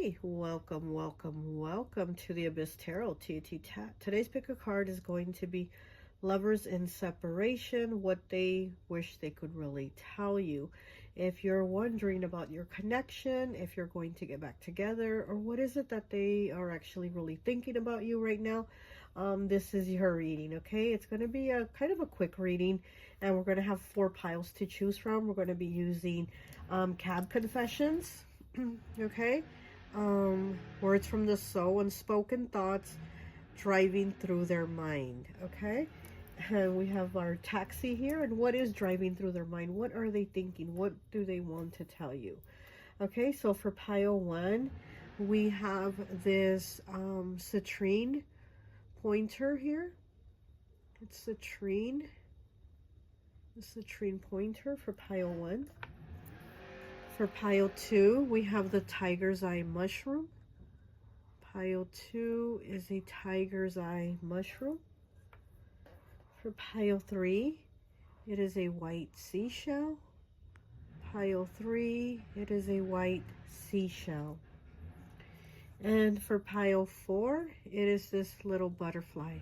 Hi, welcome, welcome, welcome to the Abyss Tarot T.A.T. Today's pick a card is going to be lovers in separation, what they wish they could really tell you. If you're wondering about your connection, if you're going to get back together, or what is it that they are actually really thinking about you right now, this is your reading, okay? It's going to be a kind of a quick reading, and we're going to have 4 piles to choose from. We're going to be using cab confessions, okay? Words from the soul, unspoken thoughts driving through their mind, okay? And we have our taxi here. And what is driving through their mind? What are they thinking? What do they want to tell you? Okay, so for pile 1, we have this citrine pointer here. It's citrine. The citrine pointer for pile 1. For pile 2, we have the tiger's eye mushroom. Pile 2 is a tiger's eye mushroom. For pile 3, it is a white seashell. Pile 3, it is a white seashell. And for pile 4, it is this little butterfly.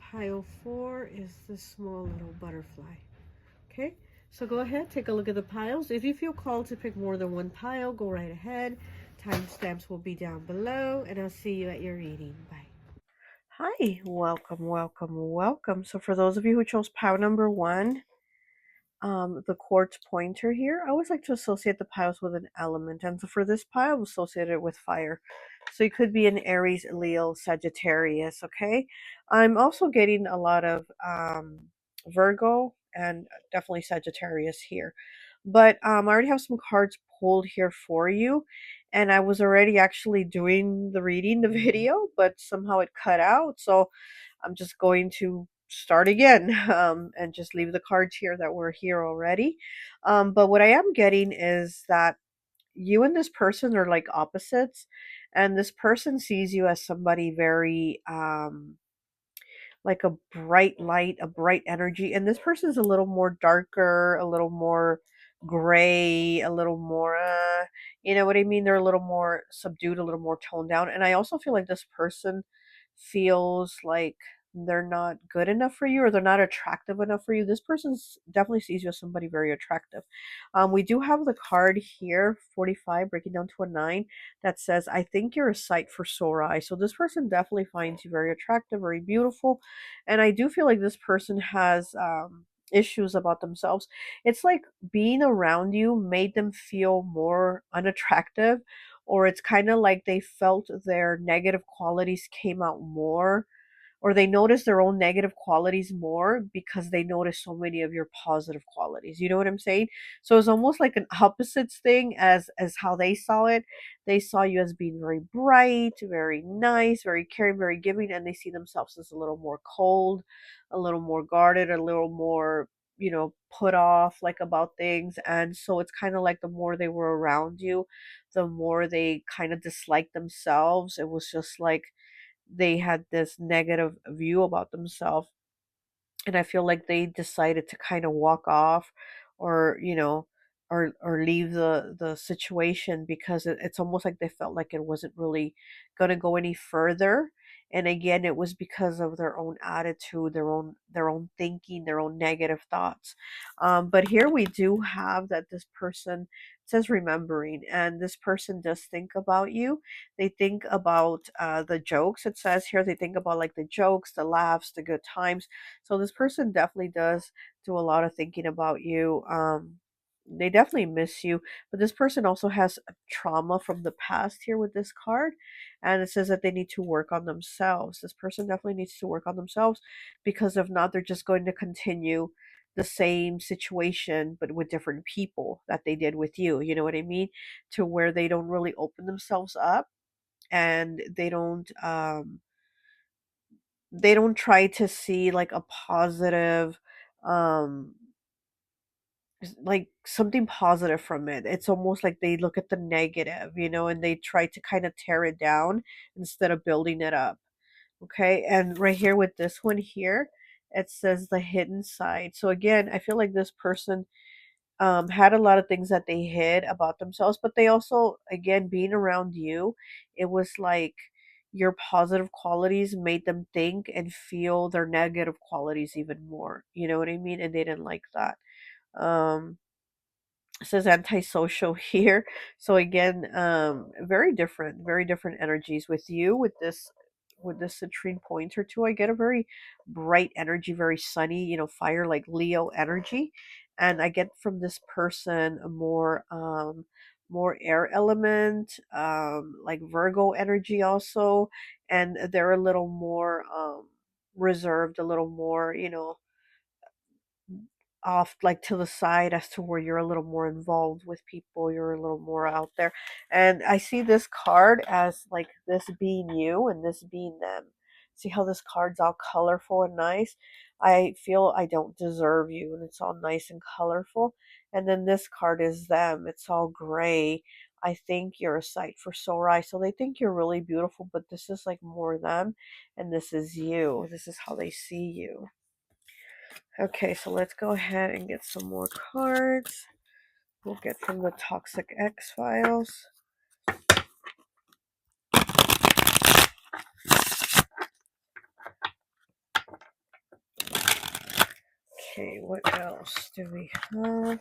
Pile 4 is this small little butterfly. Okay, so go ahead, take a look at the piles. If you feel called to pick more than one pile, go right ahead. Timestamps will be down below, and I'll see you at your reading. Bye. Hi, welcome, welcome, welcome. So for those of you who chose pile number 1, the quartz pointer here, I always like to associate the piles with an element. And so for this pile, I'm associated with fire. So it could be an Aries, Leo, Sagittarius, okay? I'm also getting a lot of Virgo and definitely Sagittarius here. But I already have some cards pulled here for you. And I was already actually doing the reading, the video, but somehow it cut out. So I'm just going to start again and just leave the cards here that were here already. But what I am getting is that you and this person are like opposites, and this person sees you as somebody very like a bright light, a bright energy, and this person's a little more darker, a little more gray, a little more you know what I mean? They're a little more subdued, a little more toned down. And I also feel like this person feels like they're not good enough for you, or they're not attractive enough for you. This person definitely sees you as somebody very attractive. We do have the card here, 45, breaking down to a 9, that says, I think you're a sight for sore eyes. So this person definitely finds you very attractive, very beautiful. And I do feel like this person has issues about themselves. It's like being around you made them feel more unattractive, or it's kind of like they felt their negative qualities came out more, or they notice their own negative qualities more because they notice so many of your positive qualities. You know what I'm saying? So it's almost like an opposites thing as how they saw it. They saw you as being very bright, very nice, very caring, very giving, and they see themselves as a little more cold, a little more guarded, a little more, put off like about things. And so it's kind of like the more they were around you, the more they kind of disliked themselves. It was just like they had this negative view about themselves, and I feel like they decided to kind of walk off, or or leave the situation, because it's almost like they felt like it wasn't really going to go any further. And again, it was because of their own attitude, their own thinking, their own negative thoughts. But here we do have that this person says remembering, and this person does think about you. They think about the jokes. It says here they think about like the jokes, the laughs, the good times. So this person definitely does do a lot of thinking about you. They definitely miss you, but this person also has trauma from the past here with this card, and it says that they need to work on themselves. This person definitely needs to work on themselves, because if not, they're just going to continue the same situation but with different people that they did with you. You know what I mean? To where they don't really open themselves up, and they don't try to see like a positive, um like something positive from it. It's almost like they look at the negative, and they try to kind of tear it down instead of building it up. Okay, and right here with this one here, it says the hidden side. So again, I feel like this person had a lot of things that they hid about themselves, but they also, again, being around you, it was like your positive qualities made them think and feel their negative qualities even more. You know what I mean? And they didn't like that. Um, it says antisocial here. So again, very different energies with you with this citrine pointer too. I get a very bright energy, very sunny, fire, like Leo energy. And I get from this person a more air element, like Virgo energy also. And they're a little more reserved, a little more, off, like to the side, as to where you're a little more involved with people, you're a little more out there. And I see this card as like this being you and this being them. See how this card's all colorful and nice? I feel I don't deserve you, and it's all nice and colorful. And then this card is them, it's all gray. I think you're a sight for sore eyes. So they think you're really beautiful, but this is like more them, and this is you. This is how they see you. Okay, so let's go ahead and get some more cards. We'll get from the Toxic X Files. Okay, what else do we have?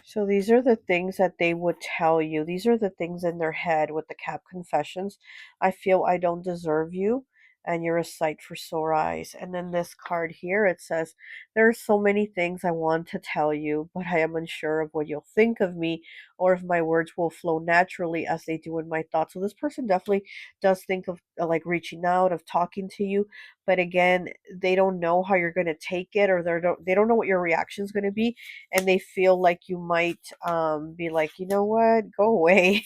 So these are the things that they would tell you. These are the things in their head with the cap confessions. I feel I don't deserve you, and you're a sight for sore eyes. And then this card here, it says, there are so many things I want to tell you, but I am unsure of what you'll think of me, or if my words will flow naturally as they do in my thoughts. So this person definitely does think of like reaching out, of talking to you, but again, they don't know how you're going to take it, or they don't know what your reaction is going to be, and they feel like you might be like, you know what, go away,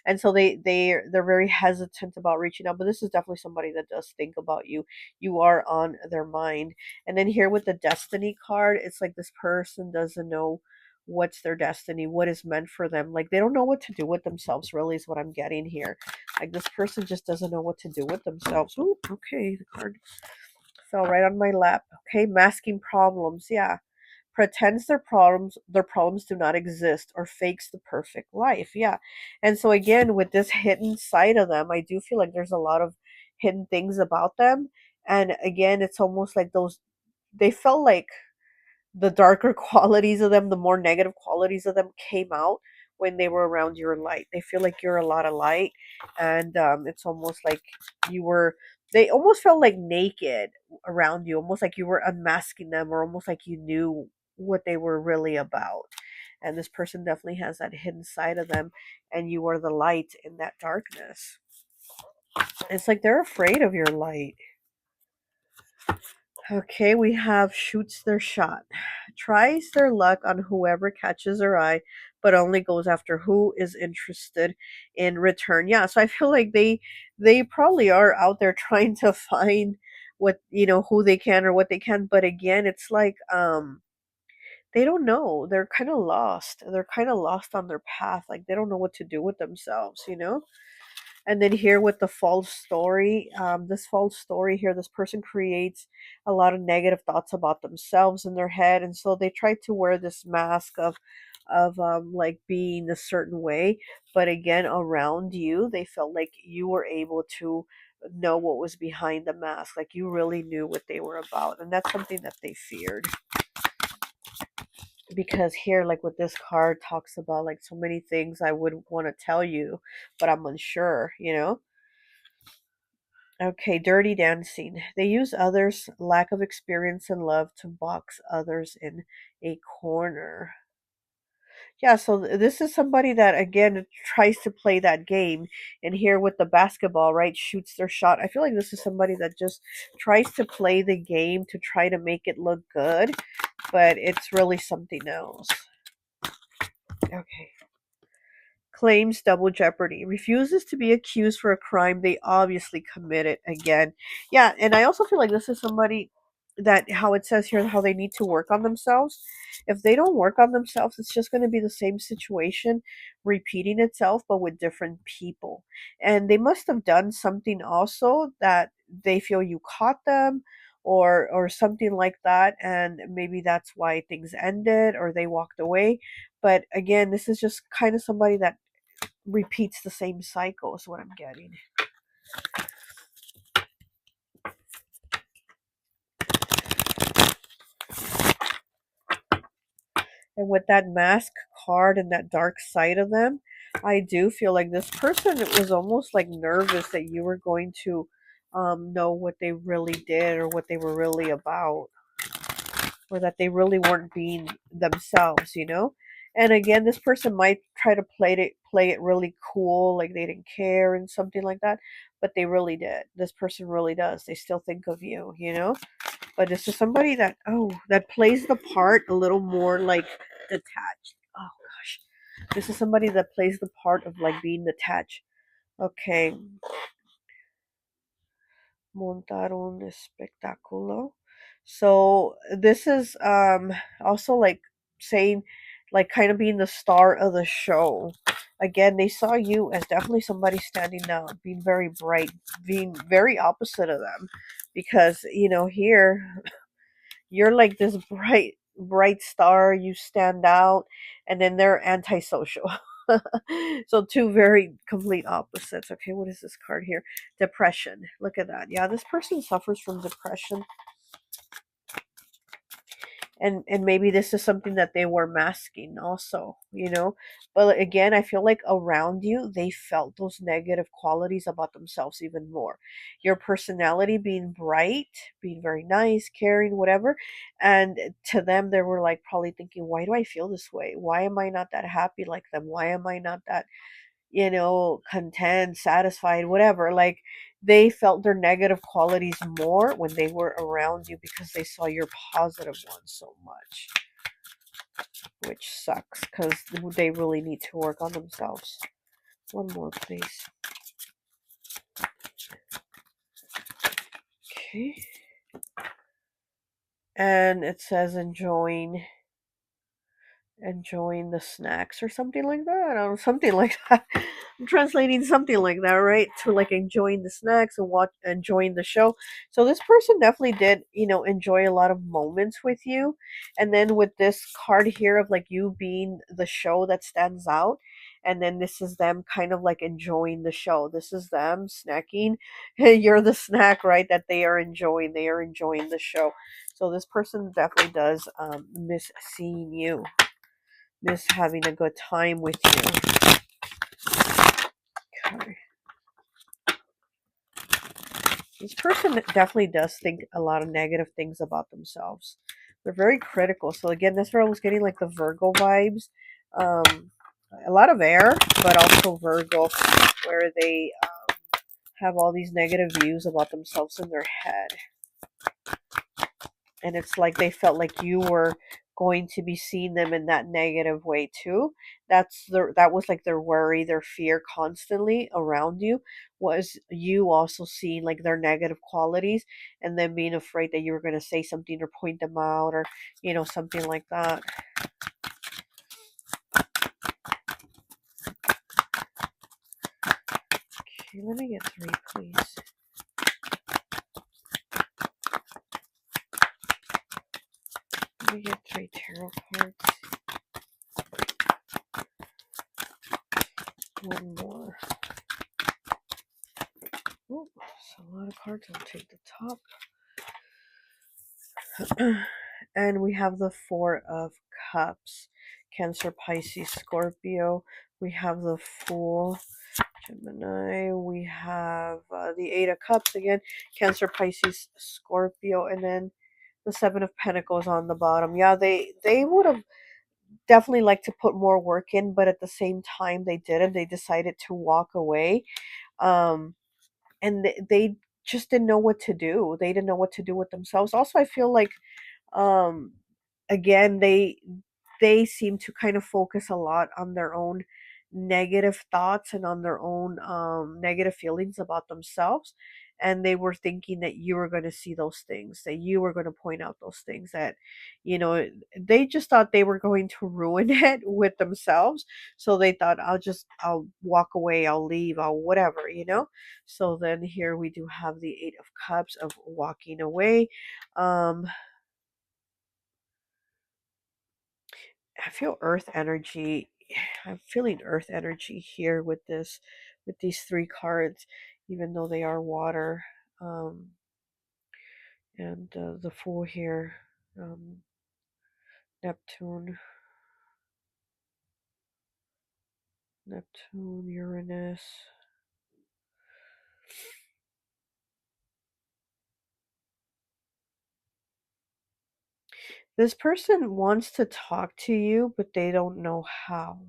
and so they're very hesitant about reaching out. But this is definitely somebody that does think about you. You are on their mind. And then here with the destiny card, it's like this person doesn't know what's their destiny, what is meant for them. Like they don't know what to do with themselves, really, is what I'm getting here. Like this person just doesn't know what to do with themselves. Ooh, okay, the card fell right on my lap. Okay, masking problems. Yeah, pretends their problems do not exist, or fakes the perfect life. Yeah. And so again, with this hidden side of them, I do feel like there's a lot of hidden things about them. And again, it's almost like those, they felt like the darker qualities of them, the more negative qualities of them came out when they were around your light. They feel like you're a lot of light, and it's almost like you were. They almost felt like naked around you, almost like you were unmasking them, or almost like you knew what they were really about. And this person definitely has that hidden side of them, and you are the light in that darkness. It's like they're afraid of your light. Okay, we have shoots their shot. Tries their luck on whoever catches their eye, but only goes after who is interested in return. Yeah, so I feel like they probably are out there trying to find what, who they can or what they can, but again, it's like they don't know. They're kind of lost. They're kind of lost on their path. Like they don't know what to do with themselves. And then here with the false story, this false story here, this person creates a lot of negative thoughts about themselves in their head, and so they try to wear this mask of like being a certain way. But again, around you, they felt like you were able to know what was behind the mask, like you really knew what they were about, and that's something that they feared. Because here, like with this card, talks about like so many things I would want to tell you, but I'm unsure. Okay, dirty dancing. They use others' lack of experience and love to box others in a corner. Yeah, so this is somebody that again tries to play that game. And here with the basketball, right, shoots their shot. I feel like this is somebody that just tries to play the game to try to make it look good, but it's really something else. Okay. Claims double jeopardy, refuses to be accused for a crime they obviously committed again. Yeah, and I also feel like this is somebody that, how it says here, how they need to work on themselves. If they don't work on themselves, it's just going to be the same situation repeating itself, but with different people. And they must have done something also that they feel you caught them, or something like that, and maybe that's why things ended or they walked away. But again, this is just kind of somebody that repeats the same cycle is what I'm getting. And with that mask card and that dark side of them, I do feel like this person was almost like nervous that you were going to know what they really did or what they were really about, or that they really weren't being themselves, you know? And again, this person might try to play it really cool, like they didn't care and something like that, but they really did. This person really does. They still think of you, you know? But this is somebody that, oh, that plays the part a little more like detached. Oh gosh. This is somebody that plays the part of like being detached. Okay. Montar un espectáculo. So this is also like saying, like kind of being the star of the show. Again, they saw you as definitely somebody standing out, being very bright, being very opposite of them, because you know here you're like this bright star, you stand out, and then they're antisocial. So two very complete opposites. Okay, what is this card here? Depression. Look at that. Yeah, this person suffers from depression, and maybe this is something that they were masking also, you know. But again, I feel like around you they felt those negative qualities about themselves even more. Your personality being bright, being very nice, caring, whatever, and to them they were like probably thinking, why do I feel this way? Why am I not that happy like them? Why am I not that, you know, content, satisfied, whatever? Like they felt their negative qualities more when they were around you because they saw your positive ones so much, which sucks because they really need to work on themselves. One more, please. Okay. And it says enjoying the snacks or something like that. I don't know, something like that. I'm translating something like that, right? To like enjoying the snacks and enjoying the show. So this person definitely did, you know, enjoy a lot of moments with you. And then with this card here of like you being the show that stands out, and then this is them kind of like enjoying the show. This is them snacking. You're the snack, right? That they are enjoying. They are enjoying the show. So this person definitely does miss seeing you, miss having a good time with you. Okay. This person definitely does think a lot of negative things about themselves. They're very critical. So again, that's where I was getting like the Virgo vibes. A lot of air, but also Virgo, where they have all these negative views about themselves in their head. And it's like they felt like you were going to be seeing them in that negative way too. That was like their worry, their fear constantly around you, was you also seeing like their negative qualities and then being afraid that you were going to say something or point them out, or you know, something like that. Okay, let me get three, please. Let me get three tarot cards. One more. Oh, that's a lot of cards. I'll take the top. And we have the Four of Cups. Cancer, Pisces, Scorpio. We have the Fool, Gemini. We have the Eight of Cups again. Cancer, Pisces, Scorpio. And then the Seven of Pentacles on the bottom. Yeah, they would have definitely liked to put more work in, but at the same time they didn't. They decided to walk away. And they just didn't know what to do. They didn't know what to do with themselves. Also, I feel like um again they seem to kind of focus a lot on their own negative thoughts and on their own negative feelings about themselves, and they were thinking that you were going to see those things, that you were going to point out those things, that, you know, they just thought they were going to ruin it with themselves. So they thought, I'll walk away, I'll leave, I'll whatever, you know. So then here we do have the Eight of Cups of walking away. I feel earth energy. I'm feeling earth energy here with this, with these three cards, even though they are water. Um, and the Fool here, Neptune, Uranus. This person wants to talk to you, but they don't know how.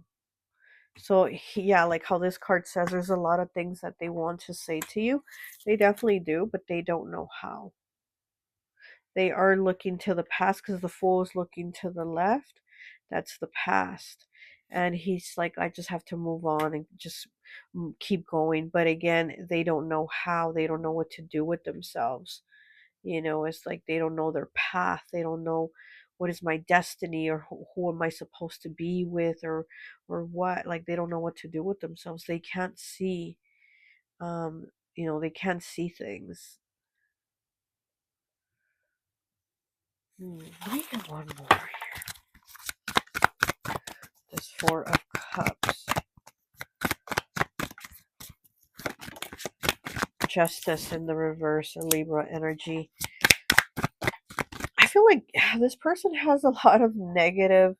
So, yeah, like how this card says, there's a lot of things that they want to say to you. They definitely do, but they don't know how. They are looking to the past because the Fool is looking to the left. That's the past. And he's like, I just have to move on and just keep going. But again, they don't know how. They don't know what to do with themselves. You know, it's like they don't know their path. They don't know what is my destiny, or who am I supposed to be with, or what. Like they don't know what to do with themselves. They can't see, um, they can't see things. Let me get one more. This Four of Cups. Justice in the reverse, a Libra energy. I feel like this person has a lot of negative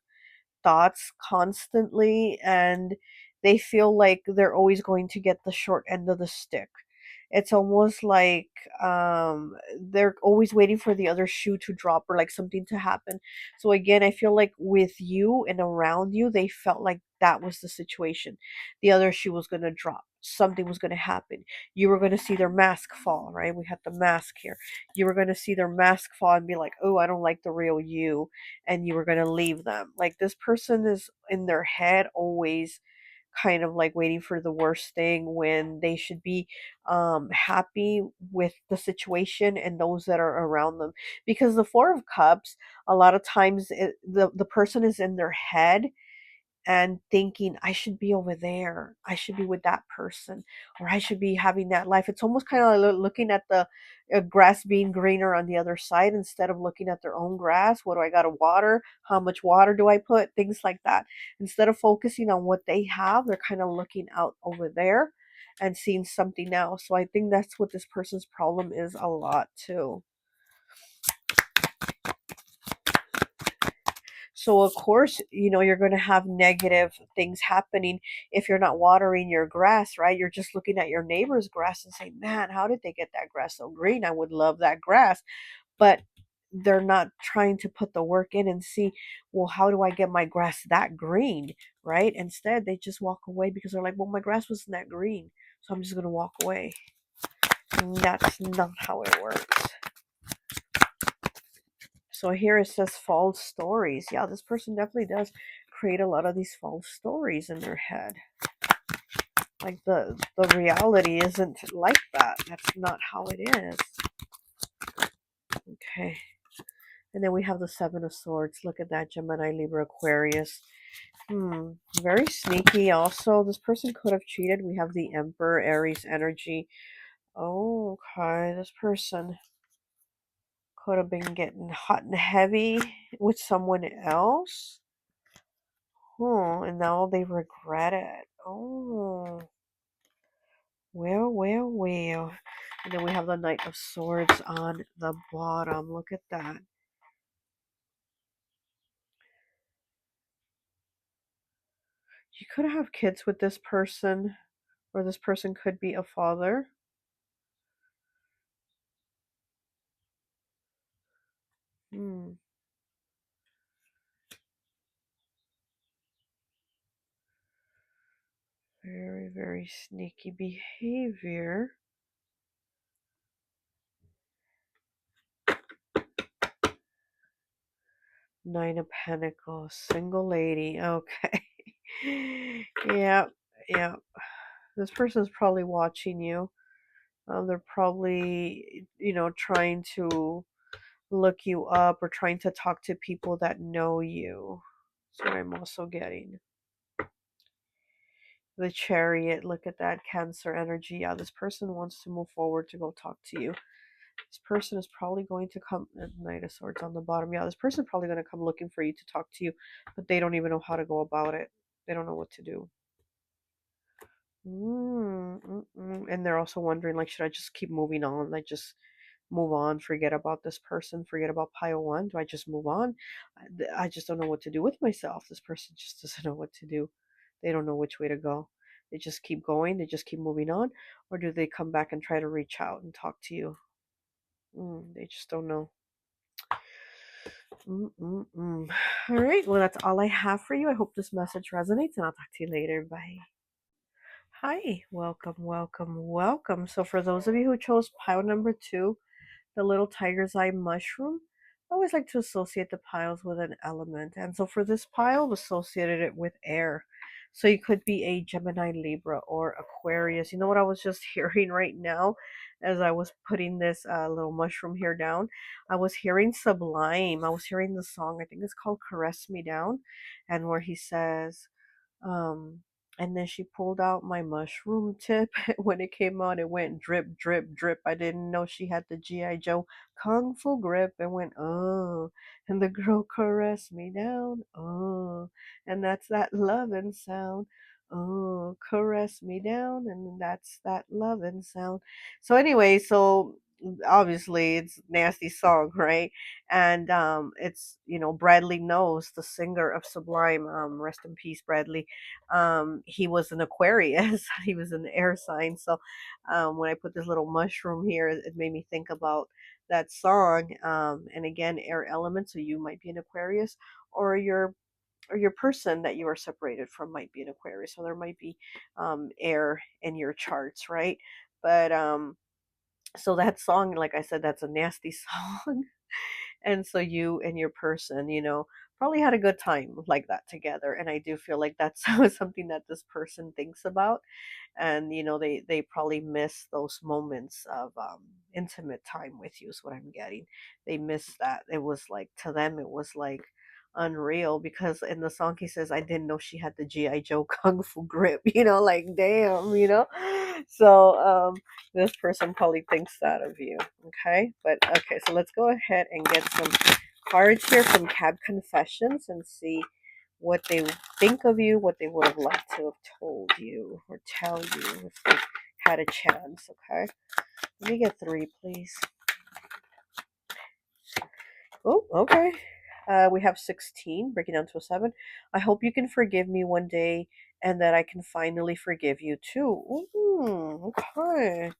thoughts constantly, and they feel like they're always going to get the short end of the stick. It's almost like they're always waiting for the other shoe to drop, or like something to happen. So again, I feel like with you and around you, they felt like that was the situation. The other shoe was going to drop, something was going to happen. You were going to see their mask fall, right? We had the mask here. You were going to see their mask fall and be like, oh, I don't like the real you, and you were going to leave them. Like this person is in their head always kind of like waiting for the worst thing, when they should be happy with the situation and those that are around them. Because the Four of Cups, a lot of times the person is in their head and thinking, I should be over there, I should be with that person, or I should be having that life. It's almost kind of like looking at the grass being greener on the other side, instead of looking at their own grass. What do I got to water? How much water do I put? Things like that. Instead of focusing on what they have, they're kind of looking out over there and seeing something else. So I think that's what this person's problem is a lot too. So of course, you're going to have negative things happening if you're not watering your grass, right? You're just looking at your neighbor's grass and saying, man, how did they get that grass so green? I would love that grass. But they're not trying to put the work in and see, well, how do I get my grass that green, right? Instead, they just walk away because they're like, well, my grass wasn't that green, so I'm just going to walk away. And that's not how it works. So here it says false stories. Yeah, this person definitely does create a lot of these false stories in their head. Like the reality isn't like that. That's not how it is. Okay. And then we have the Seven of Swords. Look at that, Gemini, Libra, Aquarius. Very sneaky also. This person could have cheated. We have the Emperor, Aries energy. Oh, okay. This person could have been getting hot and heavy with someone else. And now they regret it. Oh. Well. And then we have the Knight of Swords on the bottom. Look at that. You could have kids with this person, or this person could be a father. Very, very sneaky behavior. Nine of Pentacles, single lady. Okay. Yeah. This person's probably watching you. They're probably, trying to look you up or trying to talk to people that know you. That's what I'm also getting. The Chariot, look at that Cancer energy. Yeah, this person wants to move forward to go talk to you. This person is probably going to come, Knight of Swords on the bottom. Yeah, this person is probably going to come looking for you to talk to you, but they don't even know how to go about it. They don't know what to do. And they're also wondering, like, should I just keep moving on? Like, just move on, forget about this person, forget about pile one? Do I just move on? I just don't know what to do with myself. This person just doesn't know what to do. They don't know which way to go. They just keep going, they just keep moving on, or do they come back and try to reach out and talk to you? They just don't know. All right, well, that's all I have for you. I hope this message resonates, and I'll talk to you later. Bye. Hi, welcome, welcome, welcome. So, for those of you who chose pile number 2, the little tiger's eye mushroom, I always like to associate the piles with an element. And so for this pile, I've associated it with air. So you could be a Gemini, Libra, or Aquarius. You know what I was just hearing right now as I was putting this little mushroom here down? I was hearing Sublime. I was hearing the song, I think it's called Caress Me Down, and where he says, um, and then she pulled out my mushroom tip. When it came out, it went drip, drip, drip. I didn't know she had the G.I. Joe Kung Fu grip. And went, oh. And the girl caressed me down. Oh. And that's that loving sound. Oh, caress me down. And that's that loving sound. So, anyway, so obviously it's a nasty song, right? And it's, Bradley Knows, the singer of Sublime, rest in peace, Bradley. He was an Aquarius. He was an air sign. So when I put this little mushroom here, it made me think about that song. And again, air element. So you might be an Aquarius, or your person that you are separated from might be an Aquarius. So there might be air in your charts, right? But so that song, like I said, that's a nasty song. And so you and your person, probably had a good time like that together. And I do feel like that's something that this person thinks about. And, they probably miss those moments of intimate time with you, is what I'm getting. They miss that. It was like, to them, it was like unreal, because in the song he says, I didn't know she had the G.I. Joe Kung Fu grip, like, damn, So, this person probably thinks that of you. Okay. But okay, so let's go ahead and get some cards here from Cab Confessions and see what they think of you, what they would have liked to have told you or tell you if they had a chance. Okay. Let me get 3, please. Oh, okay. We have 16, breaking down to a 7. I hope you can forgive me one day and that I can finally forgive you too. Okay.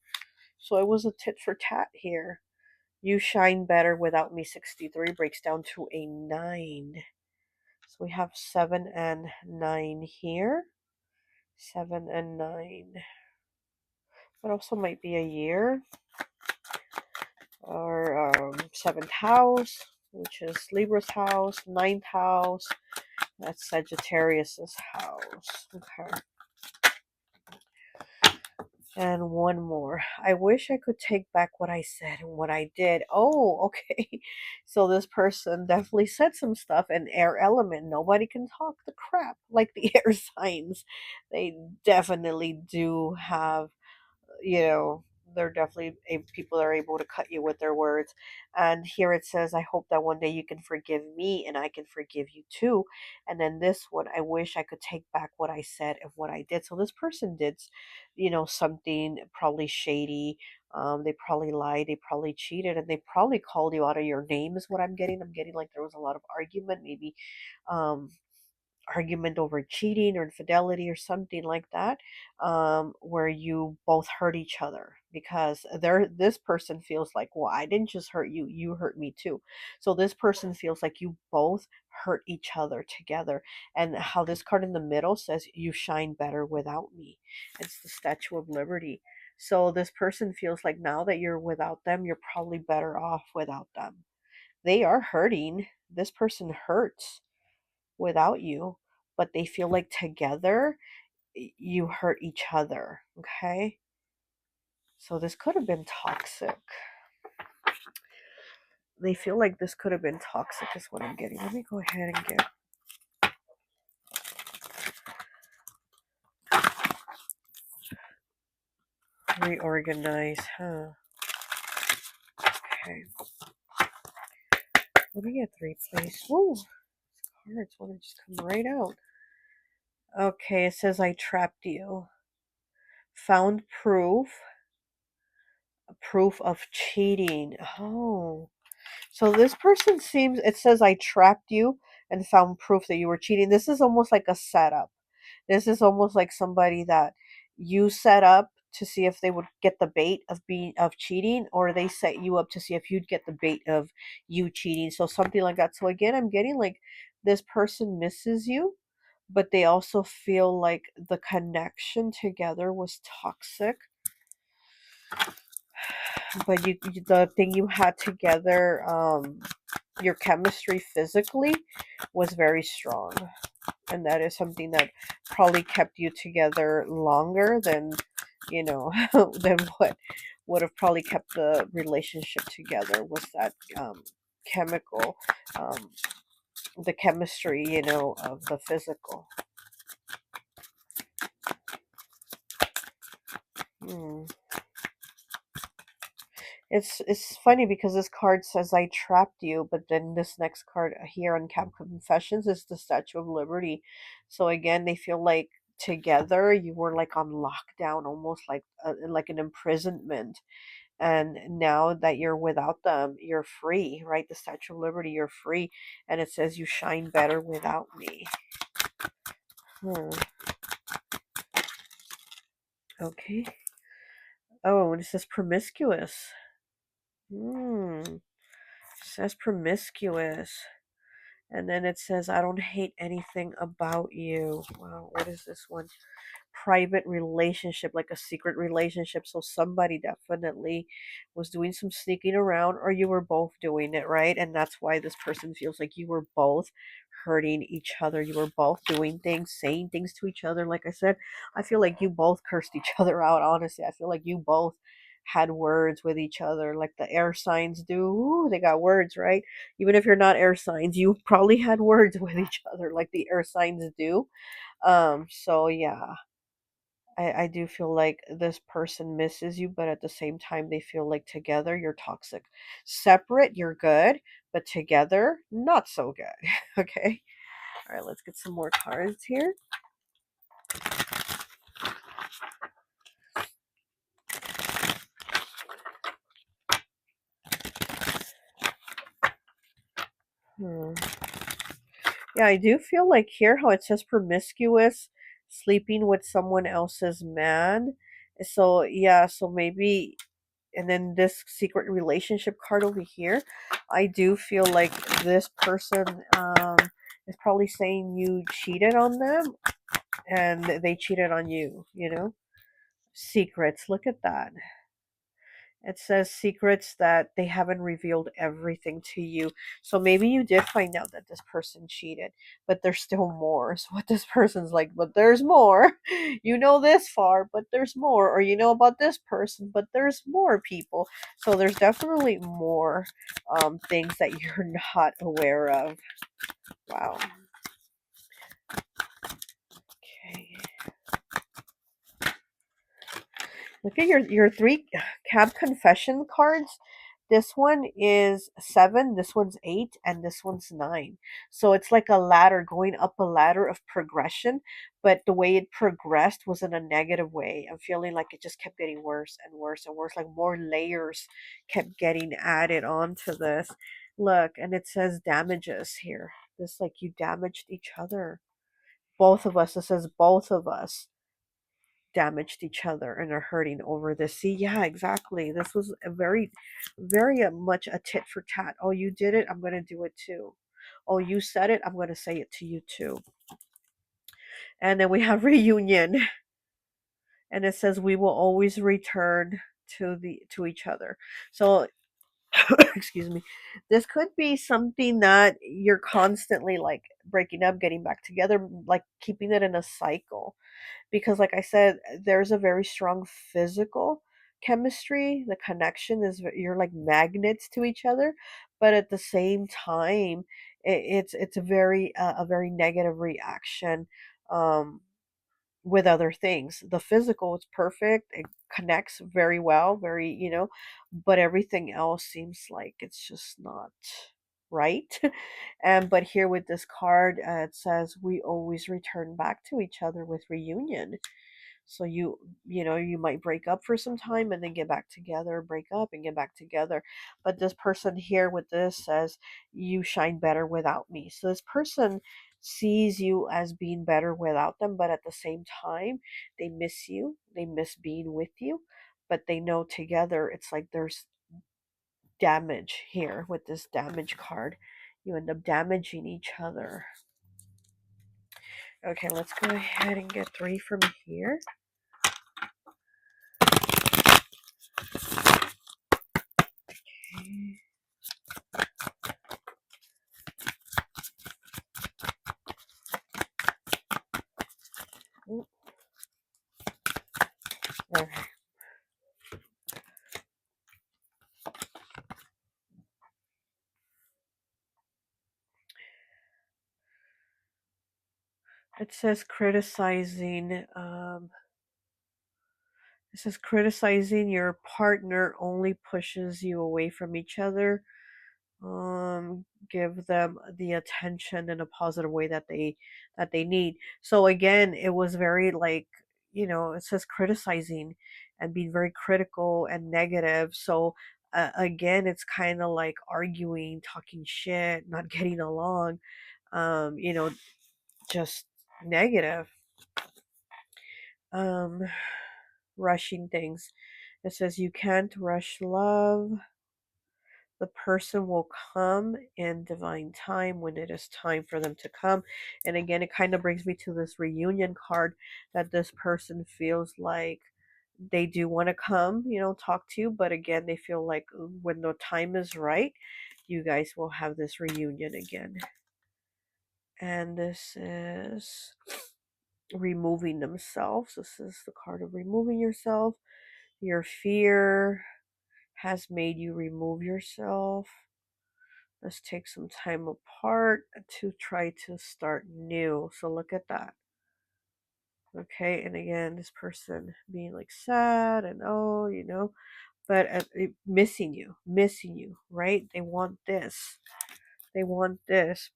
So it was a tit for tat here. You shine better without me. 63 breaks down to a 9. So we have 7 and 9 here. 7 and 9. That also might be a year. Or 7th house, which is Libra's house. 9th house, that's Sagittarius's house. Okay. And one more. I wish I could take back what I said and what I did. Oh, okay. So this person definitely said some stuff. And air element, nobody can talk the crap like the air signs. They definitely do have, you know, they're definitely people that are able to cut you with their words. And here it says, I hope that one day you can forgive me and I can forgive you too. And then this one, I wish I could take back what I said and what I did. So this person did, something probably shady. They probably lied, they probably cheated, and they probably called you out of your name, is what I'm getting. I'm getting like there was a lot of argument, maybe um argument over cheating or infidelity or something like that, where you both hurt each other, because this person feels like, well, I didn't just hurt you, you hurt me too. So this person feels like you both hurt each other together. And how this card in the middle says, you shine better without me. It's the Statue of Liberty. So this person feels like now that you're without them, you're probably better off without them. They are hurting. This person hurts without you, but they feel like together you hurt each other. Okay. So this could have been toxic. They feel like this could have been toxic is what I'm getting. Let me go ahead and get reorganize, huh? Okay. Let me get 3, please. Woo! Cards want to just come right out. Okay, it says I trapped you. Found proof of cheating. Oh. So this person seems, it says I trapped you and found proof that you were cheating. This is almost like a setup. This is almost like somebody that you set up to see if they would get the bait of cheating, or they set you up to see if you'd get the bait of you cheating. So something like that. So again, I'm getting like this person misses you, but they also feel like the connection together was toxic. But the thing you had together, your chemistry physically was very strong, and that is something that probably kept you together longer than, you know, than what would have probably kept the relationship together was that chemical, um, the chemistry, you know, of the physical. Hmm. It's funny because this card says I trapped you, but then this next card here on Camp Confessions is the Statue of Liberty. So again, they feel like together you were like on lockdown, almost like an imprisonment. And now that you're without them, you're free, right? The Statue of Liberty, you're free, and it says you shine better without me. Hmm. Okay. Oh, and it says promiscuous. Hmm. It says promiscuous. And then it says, I don't hate anything about you. Wow, what is this one? Private relationship, like a secret relationship. So somebody definitely was doing some sneaking around, or you were both doing it, right? And that's why this person feels like you were both hurting each other. You were both doing things, saying things to each other. Like I said, I feel like you both cursed each other out, honestly. I feel like you both had words with each other like the air signs do. Ooh, they got words, right? Even if you're not air signs, you probably had words with each other like the air signs do. So yeah, I do feel like this person misses you, but at the same time, they feel like together you're toxic. Separate, you're good, but together, not so good. Okay. All right, let's get some more cards here. Hmm. Yeah, I do feel like here how it says promiscuous, sleeping with someone else's man. So, yeah, so maybe, and then this secret relationship card over here, I do feel like this person is probably saying you cheated on them and they cheated on you, you know? Secrets, look at that. It says secrets that they haven't revealed everything to you. So maybe you did find out that this person cheated, but there's still more. So what this person's like, but there's more. You know this far, but there's more. Or you know about this person, but there's more people. So there's definitely more things that you're not aware of. Wow. Okay. Look at your 3 cab confession cards. This one is 7, this one's 8, and this one's 9. So it's like a ladder, going up a ladder of progression, but the way it progressed was in a negative way. I'm feeling like it just kept getting worse and worse and worse, like more layers kept getting added onto this. Look, and it says damages here. This like you damaged each other. Both of us. It says both of us damaged each other and are hurting over this. See, yeah, exactly. This was a very much a tit for tat. Oh, you did it, I'm going to do it too. Oh, you said it, I'm going to say it to you too. And then we have reunion, and it says we will always return to each other. So, excuse me. This could be something that you're constantly like breaking up, getting back together, like keeping it in a cycle because like I said, there's a very strong physical chemistry, the connection is, you're like magnets to each other, but at the same time, it's a very negative reaction. Um, with other things. The physical is perfect. It connects very well, very, but everything else seems like it's just not right. And but here with this card, it says we always return back to each other with reunion. So you might break up for some time and then get back together, break up and get back together. But this person here with this says you shine better without me. So this person sees you as being better without them, but at the same time, they miss you. They miss being with you, but they know together it's like there's damage here with this damage card. You end up damaging each other. Okay, let's go ahead and get 3 from here. Okay. Okay. It says criticizing. It says criticizing your partner only pushes you away from each other. Give them the attention in a positive way that they need. So again, it was very like, it says criticizing and being very critical and negative. So again, it's kind of like arguing, talking shit, not getting along. Um, you know, just negative. Um, rushing things. It says you can't rush love. The person will come in divine time when it is time for them to come. And again, it kind of brings me to this reunion card that this person feels like they do want to come, talk to you, but again, they feel like when the time is right, you guys will have this reunion again. And this is removing themselves. This is the card of removing yourself. Your fear has made you remove yourself. Let's take some time apart to try to start new. So look at that. Okay, and again, this person being like sad and but missing you, right? They want this,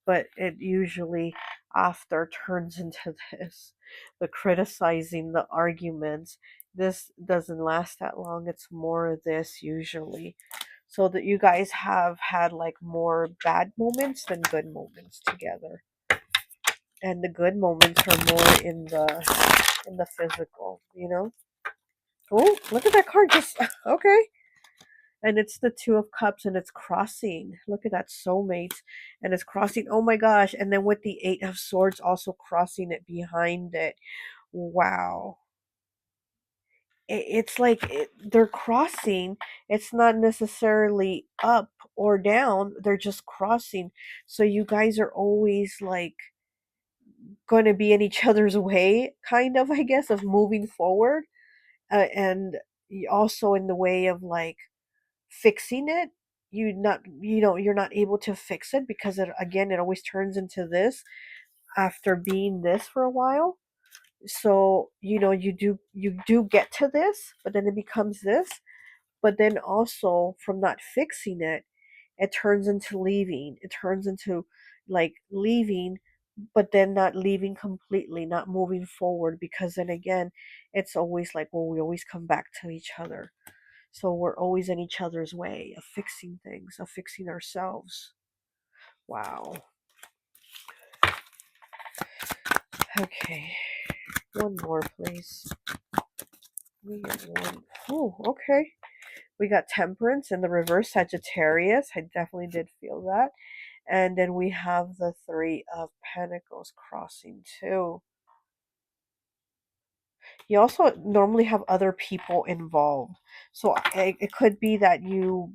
but it usually after turns into this, the criticizing, the arguments. This doesn't last that long. It's more of this usually. So that you guys have had like more bad moments than good moments together. And the good moments are more in the physical. Oh, look at that card just okay. And it's the 2 of Cups and it's crossing. Look at that, soulmates. And it's crossing. Oh my gosh. And then with the 8 of Swords also crossing it behind it. Wow. It's like they're crossing. It's not necessarily up or down. They're just crossing. So you guys are always like going to be in each other's way, kind of, I guess, of moving forward. And also in the way of like fixing it. You're not able to fix it because it always turns into this after being this for a while. So you do get to this, but then it becomes this. But then also from not fixing it, it turns into leaving. It turns into like leaving, but then not leaving completely, not moving forward, because then again, it's always like, well, we always come back to each other. So we're always in each other's way of fixing things, of fixing ourselves. Wow. Okay. One more, please. We get one. Oh, okay. We got Temperance in the reverse, Sagittarius. I definitely did feel that. And then we have the 3 of Pentacles crossing too. You also normally have other people involved. So it could be that you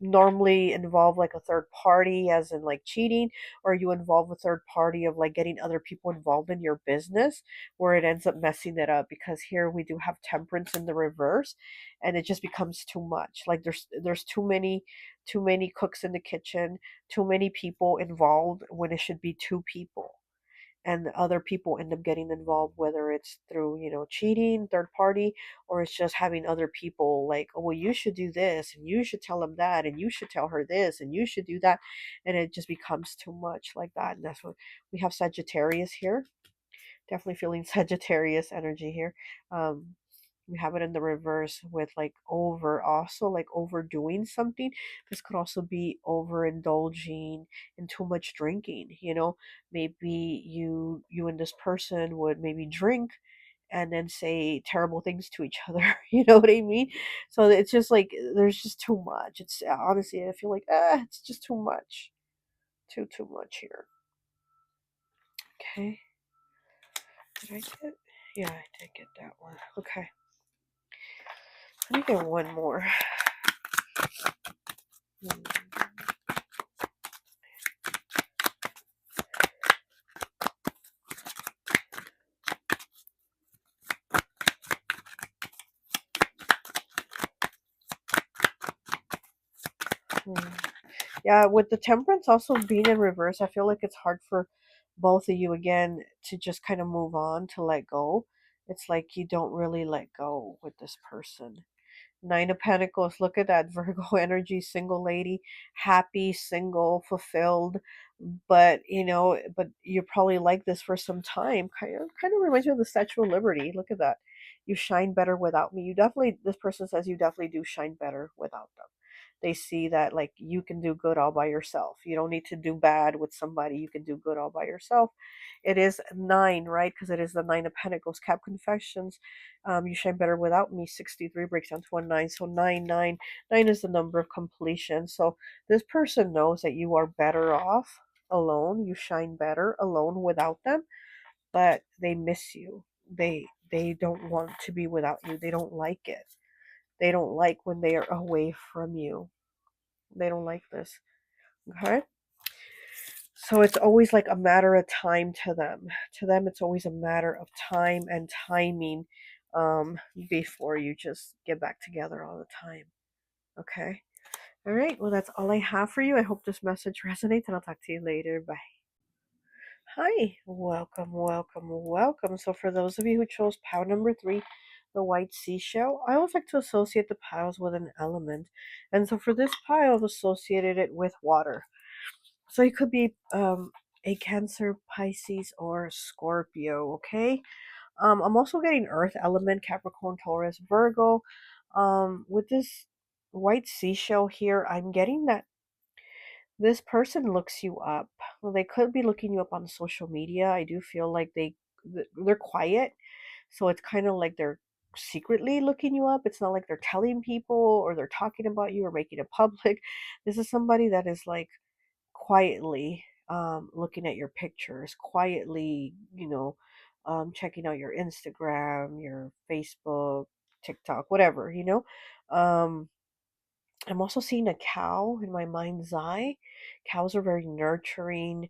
normally involve like a third party, as in like cheating, or you involve a third party of like getting other people involved in your business, where it ends up messing it up, because here we do have temperance in the reverse, and it just becomes too much. Like there's too many cooks in the kitchen, too many people involved when it should be two people, and other people end up getting involved, whether it's through, cheating, third party, or it's just having other people like, oh well, you should do this, and you should tell them that, and you should tell her this, and you should do that, and it just becomes too much like that. And that's what we have. Sagittarius here, definitely feeling Sagittarius energy here. We have it in the reverse with like also like overdoing something. This could also be overindulging in too much drinking. Maybe you and this person would maybe drink and then say terrible things to each other. You know what I mean? So it's just like there's just too much. It's honestly, I feel like it's just too much, too much here. Okay. Did I get? Yeah, I did get that one. Okay. Let me get one more. Yeah, with the temperance also being in reverse, I feel like it's hard for both of you again to just kind of move on, to let go. It's like you don't really let go with this person. Nine of Pentacles, look at that Virgo energy, single lady, happy, single, fulfilled. But you probably like this for some time. Kind of reminds me of the Statue of Liberty. Look at that. You shine better without me. This person says you definitely do shine better without them. They see that like you can do good all by yourself. You don't need to do bad with somebody. You can do good all by yourself. It is nine, right? Because it is the Nine of Pentacles. Cap Confessions. You shine better without me. 63 breaks down to 1 9. So 9 is the number of completion. So this person knows that you are better off alone. You shine better alone without them, but they miss you. They don't want to be without you. They don't like it. They don't like when they are away from you. They don't like this. Okay? So it's always like a matter of time to them. To them, it's always a matter of time and timing, before you just get back together all the time. Okay? All right. Well, that's all I have for you. I hope this message resonates, and I'll talk to you later. Bye. Hi. Welcome, welcome, welcome. So, for those of you who chose pile number 3, the white seashell, I always like to associate the piles with an element. And so, for this pile, I've associated it with water. So it could be a Cancer, Pisces, or Scorpio, okay? I'm also getting Earth element, Capricorn, Taurus, Virgo. With this white seashell here, I'm getting that this person looks you up. Well, they could be looking you up on social media. I do feel like they're quiet, so it's kind of like they're secretly looking you up. It's not like they're telling people or they're talking about you or making it public. This is somebody that is like quietly looking at your pictures, quietly, checking out your Instagram, your Facebook, TikTok, whatever, I'm also seeing a cow in my mind's eye. Cows are very nurturing,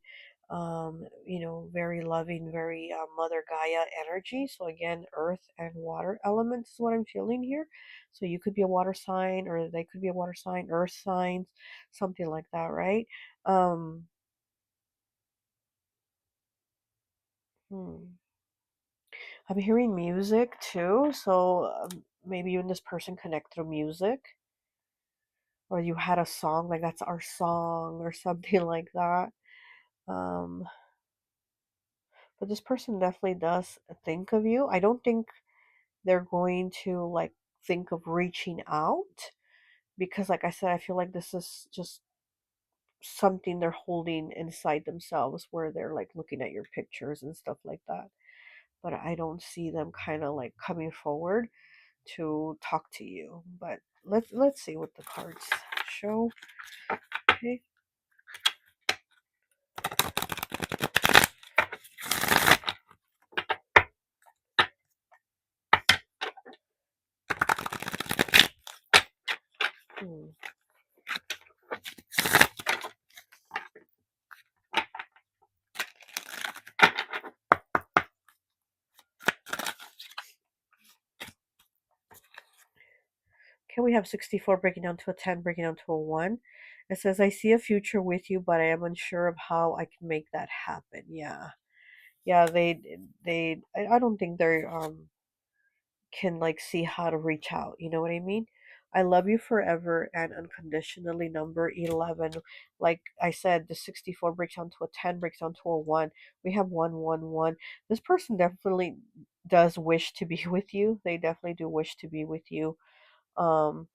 very loving, very Mother Gaia energy. So again, earth and water elements is what I'm feeling here. So you could be a water sign, or they could be a water sign, earth signs, something like that, right? Um, hmm. I'm hearing music too. So maybe you and this person connect through music, or you had a song like that's our song or something like that. Um, but this person definitely does think of you. I don't think they're going to like think of reaching out, because like I said, I feel like this is just something they're holding inside themselves, where they're like looking at your pictures and stuff like that. But I don't see them kind of like coming forward to talk to you. But let's see what the cards show. Okay. Hmm. we have 64 breaking down to a 10, breaking down to a 1. It says, I see a future with you, but I am unsure of how I can make that happen. Yeah. Yeah, I don't think they can like see how to reach out. You know what I mean? I love you forever and unconditionally, number 11. Like I said, the 64 breaks down to a 10, breaks down to a 1. We have 111. This person definitely does wish to be with you. They definitely do wish to be with you. Um,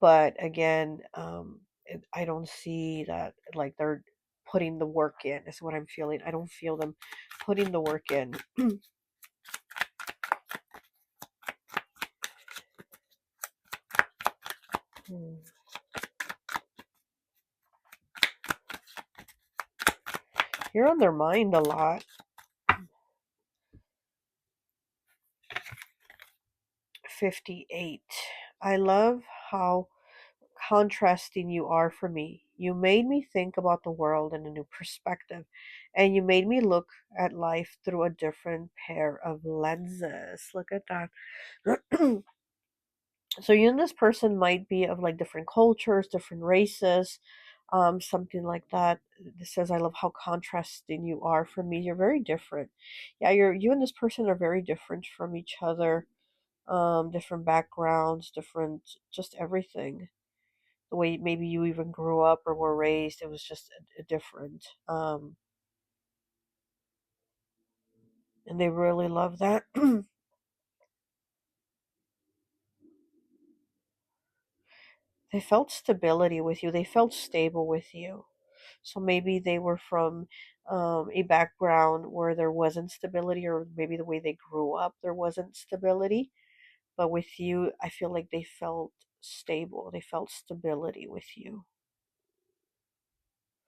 but again, I don't see that like they're putting the work in, is what I'm feeling. I don't feel them putting the work in. Hmm. You're on their mind a lot. 58. I love how contrasting you are for me. You made me think about the world in a new perspective, and you made me look at life through a different pair of lenses. Look at that. So you and this person might be of like different cultures, different races, something like that. It says, I love how contrasting you are for me. You're very different. Yeah, you and this person are very different from each other. Different backgrounds, different, just everything. The way maybe you even grew up or were raised, it was just a different. And they really love that. They felt stability with you. They felt stable with you. So maybe they were from a background where there wasn't stability, or maybe the way they grew up, there wasn't stability. But with you, I feel like they felt stable. They felt stability with you.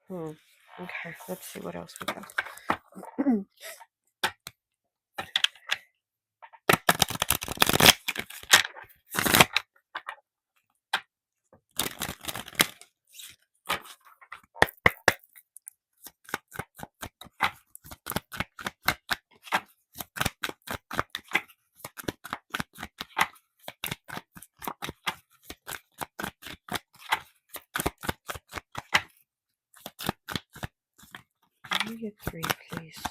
Hmm. Okay, let's see what else we got. Let me get 3, please.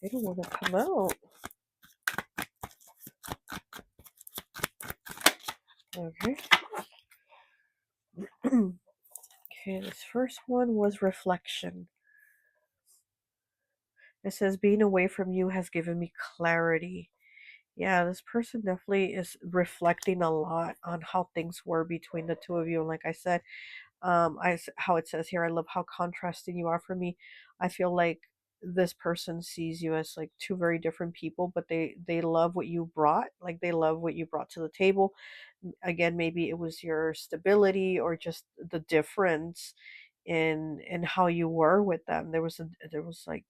They don't want to come out. Okay. Okay, this first one was reflection. It says, being away from you has given me clarity. Yeah, this person definitely is reflecting a lot on how things were between the two of you. And like I said, how it says here, I love how contrasting you are for me. I feel like this person sees you as like two very different people, but they love what you brought. Like they love what you brought to the table. Again, maybe it was your stability or just the difference in how you were with them. There was like,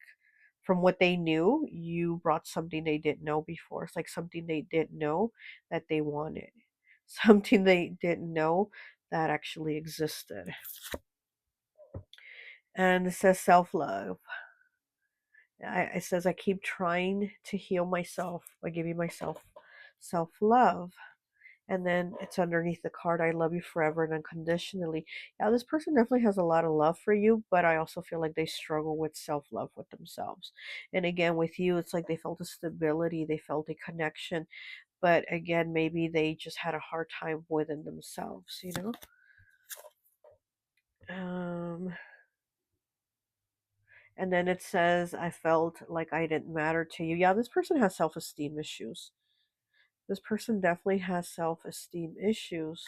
from what they knew, you brought something they didn't know before. It's like something they didn't know that they wanted, something they didn't know that actually existed. And it says self love. It says, I keep trying to heal myself by giving myself self love. And then it's underneath the card, I love you forever and unconditionally. Yeah, this person definitely has a lot of love for you, but I also feel like they struggle with self love with themselves. And again, with you, it's like they felt a stability, they felt a connection, but again, maybe they just had a hard time within themselves, you know? And then it says, I felt like I didn't matter to you. Yeah, this person has self esteem issues. This person definitely has self esteem issues.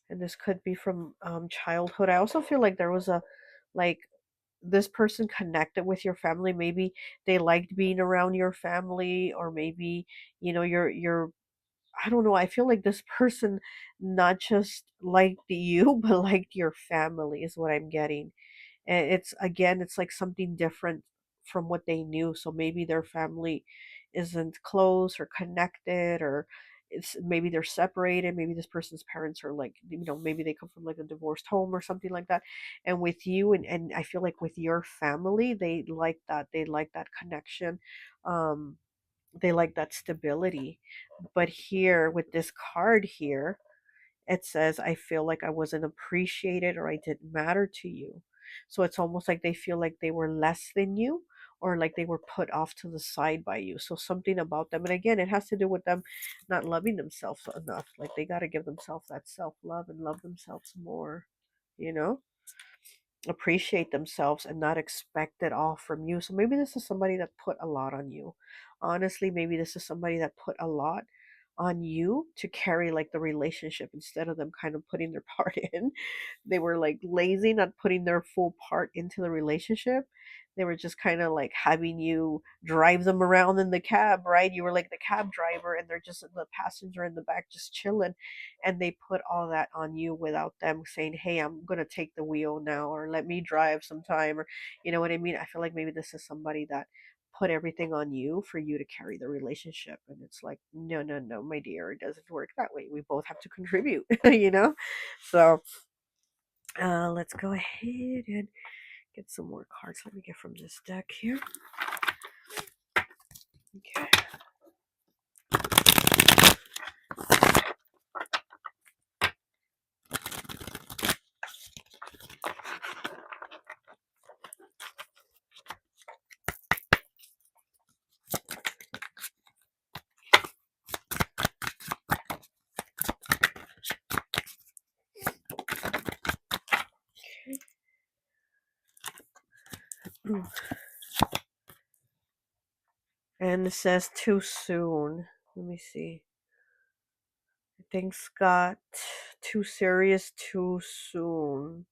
And this could be from childhood. I also feel like there was like, this person connected with your family. Maybe they liked being around your family, or maybe, you're I don't know. I feel like this person not just liked you, but liked your family, is what I'm getting. And it's, again, it's like something different from what they knew. So maybe their family isn't close or connected, or it's maybe they're separated, maybe this person's parents are like, you know, maybe they come from like a divorced home or something like that. And with you, and I feel like with your family, they like that, they like that connection. um they like that stability. But here with this card here, it says, I feel like I wasn't appreciated or I didn't matter to you. So it's almost like they feel like they were less than you, or like they were put off to the side by you. So something about them. And again, it has to do with them not loving themselves enough. Like they got to give themselves that self love and love themselves more, you know? Appreciate themselves and not expect it all from you. So maybe this is somebody that put a lot on you. Honestly, maybe this is somebody that put a lot on you to carry like the relationship, instead of them kind of putting their part in. They were like lazy, not putting their full part into the relationship. They were just kind of like having you drive them around in the cab, right? You were like the cab driver and they're just the passenger in the back just chilling, and they put all that on you without them saying, hey, I'm going to take the wheel now, or let me drive sometime, or you know what I mean? I feel like maybe this is somebody that put everything on you for you to carry the relationship, and it's like, no, no, no, my dear, it doesn't work that way. We both have to contribute. You know? So let's go ahead and get some more cards. Let me get from this deck here. Okay. And it says too soon. Let me see. Things got too serious too soon.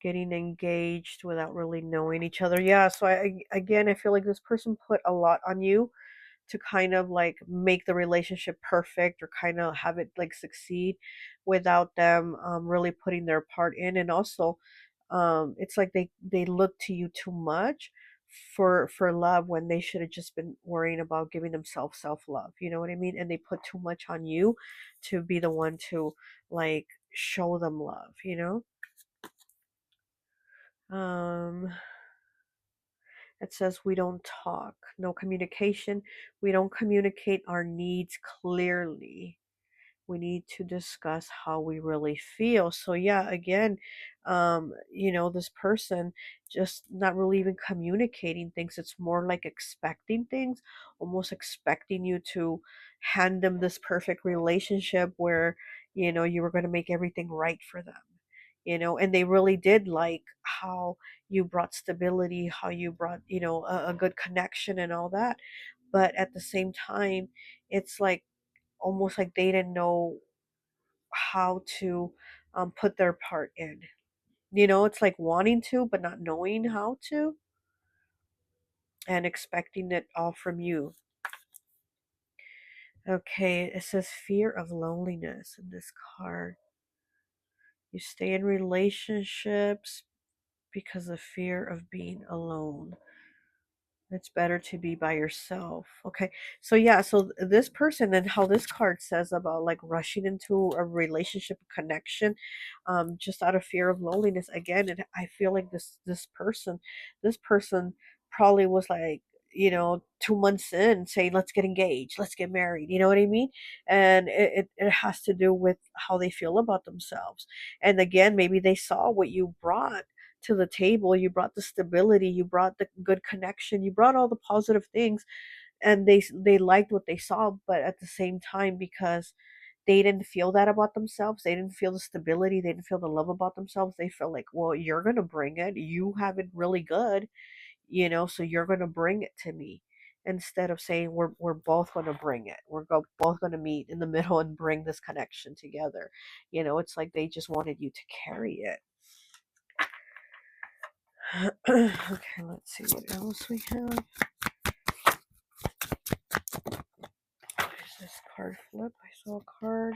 Getting engaged without really knowing each other. Yeah, so again, I feel like this person put a lot on you to kind of like make the relationship perfect, or kind of have it like succeed without them really putting their part in. And also it's like they look to you too much for love, when they should have just been worrying about giving themselves self-love, you know what I mean? And they put too much on you to be the one to like show them love, you know? It says we don't talk, no communication. We don't communicate our needs clearly. We need to discuss how we really feel. So yeah, again, you know, this person just not really even communicating things. It's more like expecting things, almost expecting you to hand them this perfect relationship where, you know, you were going to make everything right for them. You know, and they really did like how you brought stability, how you brought, you know, a good connection and all that. But at the same time, it's like almost like they didn't know how to put their part in. You know, it's like wanting to, but not knowing how to, and expecting it all from you. Okay, it says fear of loneliness in this card. You stay in relationships because of fear of being alone. It's better to be by yourself. Okay. So yeah, so this person, and how this card says about like rushing into a relationship connection just out of fear of loneliness. Again, I feel like this person probably was like, you know, 2 months in saying, let's get engaged, let's get married, you know what I mean? And it has to do with how they feel about themselves. And again, maybe they saw what you brought to the table. You brought the stability, you brought the good connection, you brought all the positive things, and they liked what they saw. But at the same time, because they didn't feel that about themselves, they didn't feel the stability, they didn't feel the love about themselves, they felt like, well, you're going to bring it, you have it really good, you know, so you're going to bring it to me, instead of saying we're both going to bring it, both going to meet in the middle and bring this connection together. You know, it's like they just wanted you to carry it. Okay, let's see what else we have. There's this card flip. I saw a card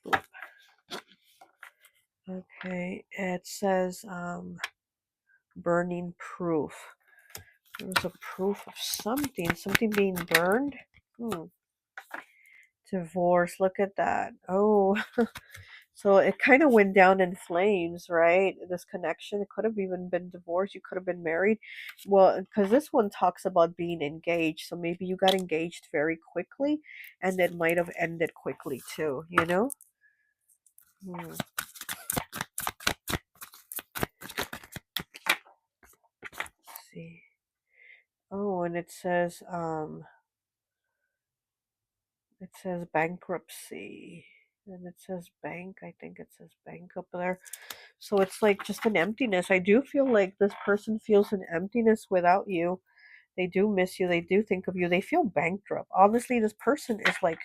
flip. Okay, it says burning proof. There was a proof of something being burned. Divorce. Look at that. Oh, so it kind of went down in flames, right? This connection. It could have even been divorced. You could have been married. Well, because this one talks about being engaged. So maybe you got engaged very quickly and it might have ended quickly too, you know? Let's see. Oh, and it says bankruptcy. And it says bank. I think it says bank up there. So it's like just an emptiness. I do feel like this person feels an emptiness without you. They do miss you. They do think of you. They feel bankrupt. Obviously, this person is like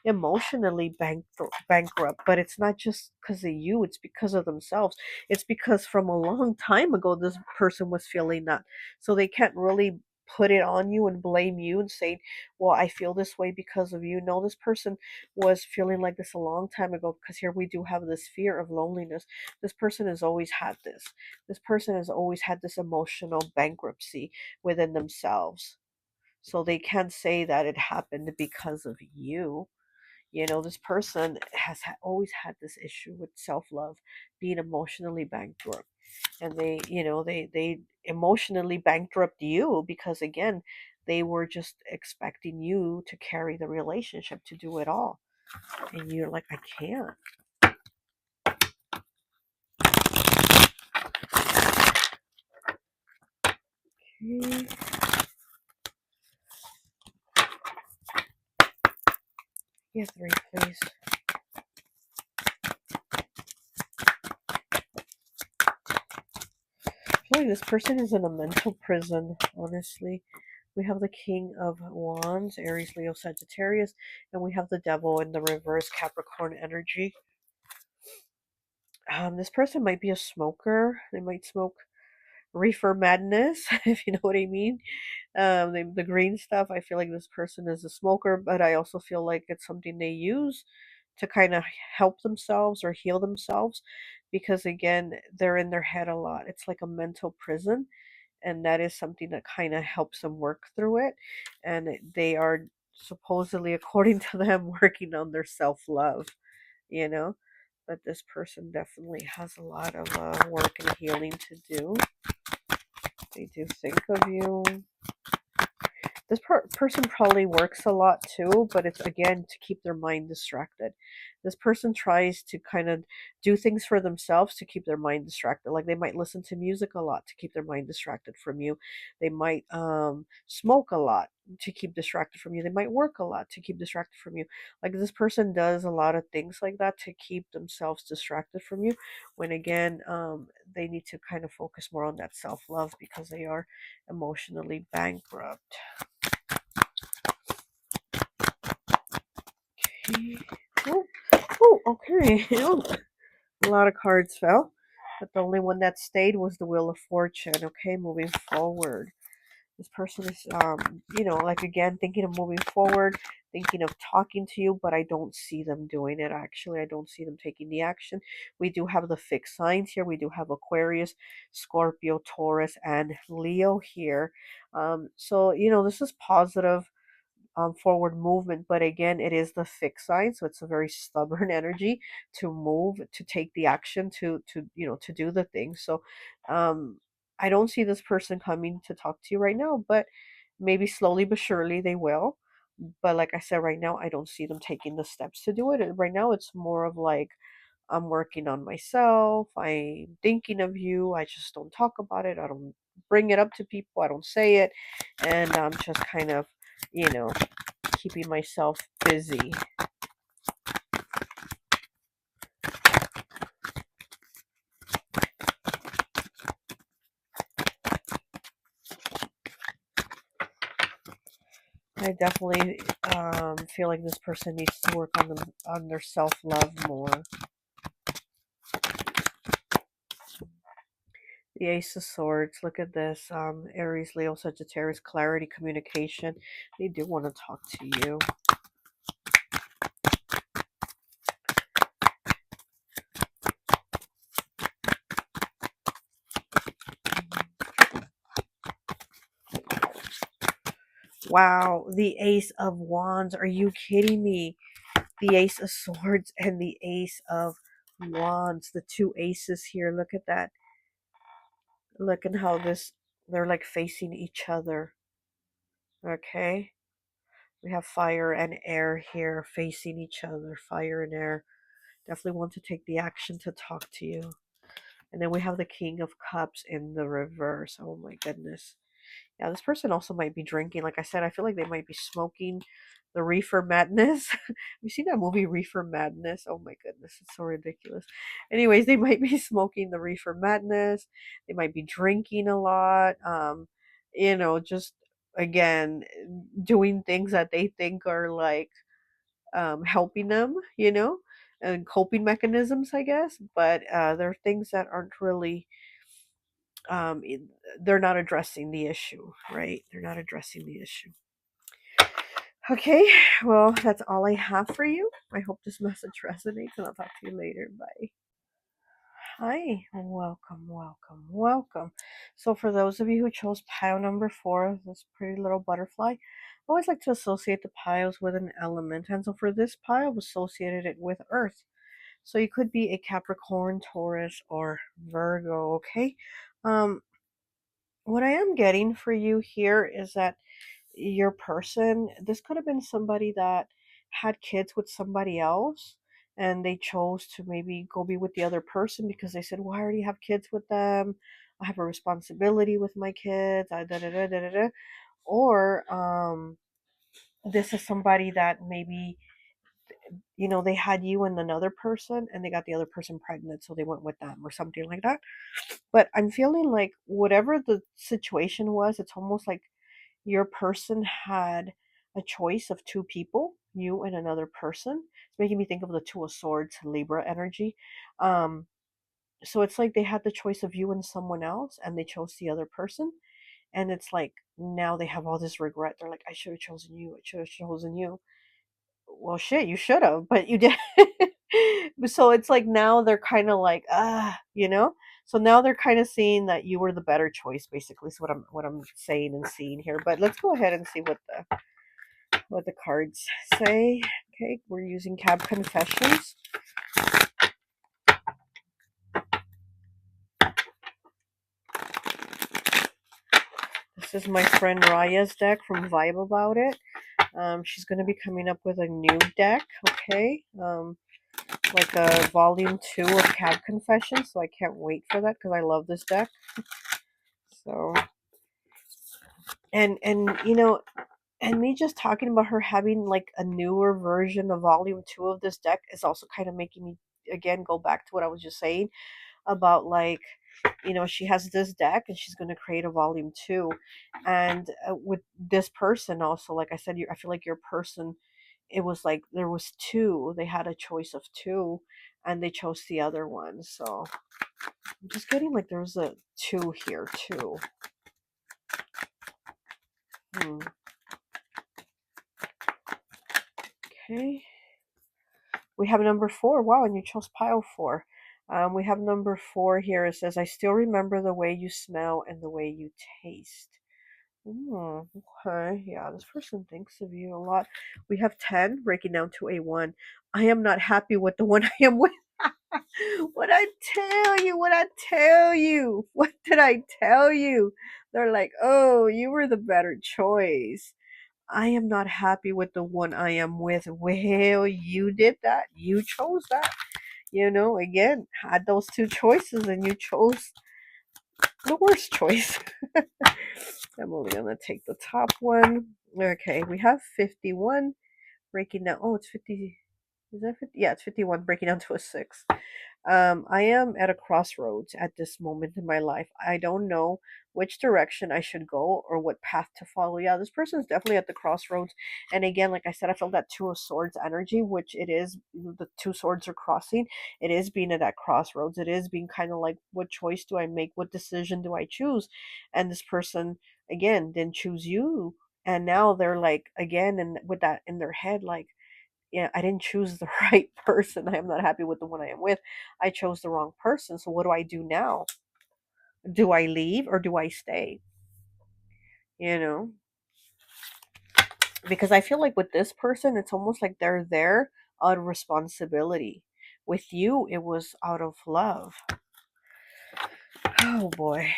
emotionally bankrupt, but it's not just because of you. It's because of themselves. It's because from a long time ago, this person was feeling that. So they can't really put it on you and blame you and say, well, I feel this way because of you. No, this person was feeling like this a long time ago because here we do have this fear of loneliness. This person has always had this. This person has always had this emotional bankruptcy within themselves. So they can't say that it happened because of you. You know, this person has always had this issue with self-love, being emotionally bankrupt. And they emotionally bankrupt you because again, they were just expecting you to carry the relationship, to do it all. And you're like, I can't. Okay. Yeah, 3, please. I feel like this person is in a mental prison, honestly. We have the King of Wands, Aries, Leo, Sagittarius, and we have the Devil in the reverse, Capricorn energy. This person might be a smoker. They might smoke reefer madness, if you know what I mean. The green stuff. I feel like this person is a smoker, but I also feel like it's something they use to kind of help themselves or heal themselves, because again, they're in their head a lot. It's like a mental prison, and that is something that kind of helps them work through it. And they are supposedly, according to them, working on their self-love, you know. But this person definitely has a lot of work and healing to do. They do think of you. This person probably works a lot too, but it's again to keep their mind distracted. This person tries to kind of do things for themselves to keep their mind distracted. Like they might listen to music a lot to keep their mind distracted from you. They might smoke a lot to keep distracted from you. They might work a lot to keep distracted from you. Like this person does a lot of things like that to keep themselves distracted from you. When again, they need to kind of focus more on that self love because they are emotionally bankrupt. Oh, oh, okay. Oh, a lot of cards fell, but the only one that stayed was the Wheel of Fortune. Okay, moving forward. This person is, like again, thinking of moving forward, thinking of talking to you, but I don't see them doing it. Actually, I don't see them taking the action. We do have the fixed signs here. We do have Aquarius, Scorpio, Taurus, and Leo here. So, this is positive forward movement, but again, it is the fixed sign, so it's a very stubborn energy to move, to take the action, to do the thing. So I don't see this person coming to talk to you right now, but maybe slowly but surely they will. But like I said, right now I don't see them taking the steps to do it. And right now it's more of like, I'm working on myself, I'm thinking of you, I just don't talk about it, I don't bring it up to people, I don't say it, and I'm just kind of, you know keeping myself busy. I definitely feel like this person needs to work on their self-love more. The Ace of Swords. Look at this. Aries, Leo, Sagittarius, clarity, communication. They do want to talk to you. Wow, the Ace of Wands. Are you kidding me? The Ace of Swords and the Ace of Wands. The two aces here. Look at that. Look at how they're like facing each other. Okay. We have fire and air here facing each other. Fire and air. Definitely want to take the action to talk to you. And then we have the King of Cups in the reverse. Oh my goodness. Yeah, this person also might be drinking. Like I said, I feel like they might be smoking the Reefer Madness. You seen that movie Reefer Madness? Oh my goodness, it's so ridiculous. Anyways, they might be smoking the Reefer Madness. They might be drinking a lot. Just again doing things that they think are like helping them, and coping mechanisms, I guess. But there are things that aren't really um, it- they're not addressing the issue, right? They're not addressing the issue. Okay, well, that's all I have for you. I hope this message resonates, and I'll talk to you later. Bye. Hi, welcome, welcome, welcome. So, for those of you who chose pile number 4, this pretty little butterfly, I always like to associate the piles with an element. And so, for this pile, I've associated it with Earth. So, you could be a Capricorn, Taurus, or Virgo, okay? Um, what I am getting for you here is that your person, this could have been somebody that had kids with somebody else and they chose to maybe go be with the other person because they said, well, I already have kids with them. I have a responsibility with my kids. Da, da, da, da, da. Or this is somebody that maybe, they had you and another person and they got the other person pregnant. So they went with them or something like that. But I'm feeling like whatever the situation was, it's almost like your person had a choice of two people, you and another person. It's making me think of the Two of Swords, Libra energy. Um, so it's like they had the choice of you and someone else, and they chose the other person. And it's like now they have all this regret. They're like, I should have chosen you. I should have chosen you. Well, shit, you should have, but you did. So it's like now they're kind of like, So now they're kind of seeing that you were the better choice, basically. Is what I'm saying and seeing here. But let's go ahead and see what the cards say. Okay, we're using Cab Confessions. This is my friend Raya's deck from Vibe About It. She's going to be coming up with a new deck. Okay. Like a volume 2 of Cab Confessions, so I can't wait for that because I love this deck. So, and me just talking about her having like a newer version of volume 2 of this deck is also kind of making me again go back to what I was just saying about like, she has this deck and she's going to create a volume 2. And with this person also, like I said, I feel like your person, it was like there was two, they had a choice of two and they chose the other one. So I'm just getting like there's a 2 here too. Okay. We have number 4. Wow, and you chose pile 4. We have number 4 here. It says, I still remember the way you smell and the way you taste. Okay. Yeah, this person thinks of you a lot. We have 10, breaking down to a 1. I am not happy with the one I am with. What I tell you, what I tell you, what did I tell you? They're like, oh, you were the better choice. I am not happy with the one I am with. Well, you did that. You chose that. Again, had those two choices and you chose the worst choice. I'm only going to take the top one. Okay, we have 51 breaking down. Oh, it's 50. Is that 50? Yeah, it's 51 breaking down to a 6. I am at a crossroads at this moment in my life. I don't know which direction I should go or what path to follow. Yeah, this person is definitely at the crossroads. And again, like I said, I feel that Two of Swords energy, which it is, the two swords are crossing. It is being at that crossroads. It is being kind of like, what choice do I make? What decision do I choose? And this person, again, didn't choose you. And now they're like, again, and with that in their head, like, yeah, I didn't choose the right person. I am not happy with the one I am with. I chose the wrong person. So what do I do now? Do I leave or do I stay? You know? Because I feel like with this person, it's almost like they're there out of responsibility. With you, it was out of love. Oh boy.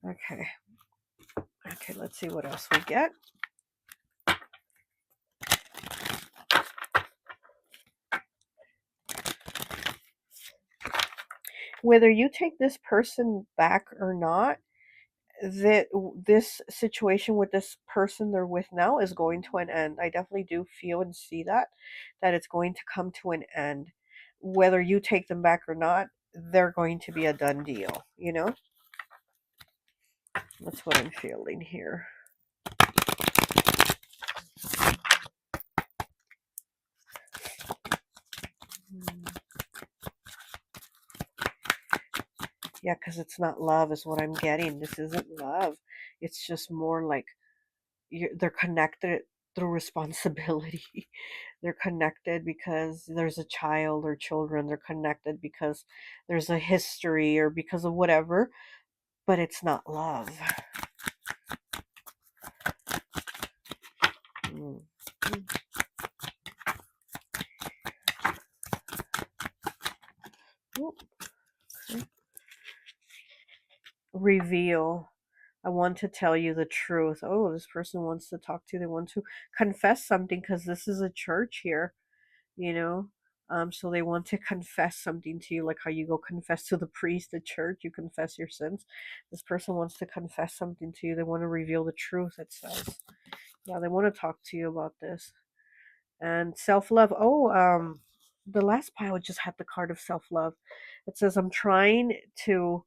Okay. Okay, let's see what else we get. Whether you take this person back or not, that this situation with this person they're with now is going to an end. I definitely do feel and see that it's going to come to an end. Whether you take them back or not, they're going to be a done deal, you know? That's what I'm feeling here. Yeah, because it's not love, is what I'm getting. This isn't love. It's just more like they're connected through responsibility. They're connected because there's a child or children. They're connected because there's a history or because of whatever, but it's not love. Mm. Oh, okay. Reveal. I want to tell you the truth. Oh, this person wants to talk to you. They want to confess something because this is a church here, you know. So they want to confess something to you, like how you go confess to the priest at church, you confess your sins. This person wants to confess something to you. They want to reveal the truth, it says. Yeah, they want to talk to you about this. And self-love. Oh, the last pile just had the card of self-love. It says, I'm trying to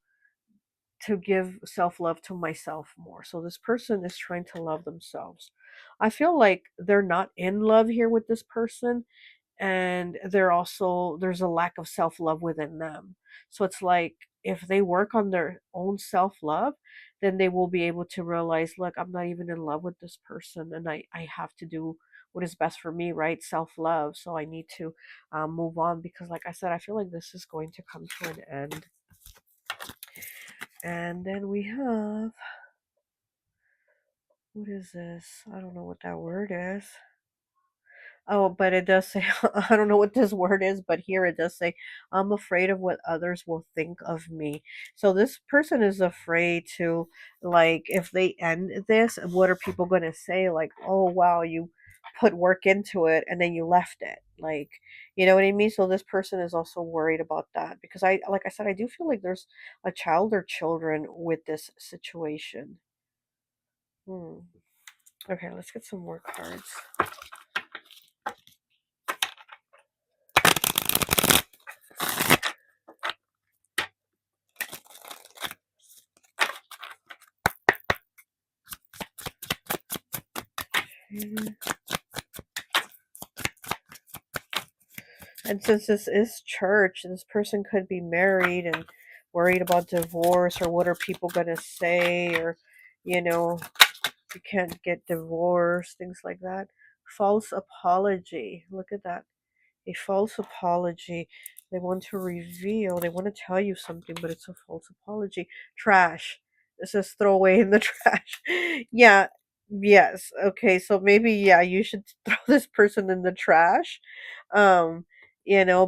give self-love to myself more. So this person is trying to love themselves. I feel like they're not in love here with this person, and there's a lack of self-love within them. So it's like if they work on their own self-love, then they will be able to realize, look, I'm not even in love with this person, and I have to do what is best for me, right? Self-love. So I need to move on, because like I said, I feel like this is going to come to an end. And then we have, what is this? I don't know what that word is. Oh, but it does say, I don't know what this word is, but here it does say, I'm afraid of what others will think of me. So this person is afraid to, like, if they end this, what are people going to say? Like, oh, wow, you put work into it and then you left it. Like, you know what I mean? So this person is also worried about that, because like I said, I do feel like there's a child or children with this situation. Hmm. Okay, let's get some more cards. And since this is church, this person could be married and worried about divorce, or what are people going to say, or, you know, you can't get divorced, things like that. False apology. Look at that. A false apology. They want to reveal, they want to tell you something, but it's a false apology. Trash. It says throw away in the trash. Yeah, yes. Okay, so maybe, yeah, you should throw this person in the trash. Um,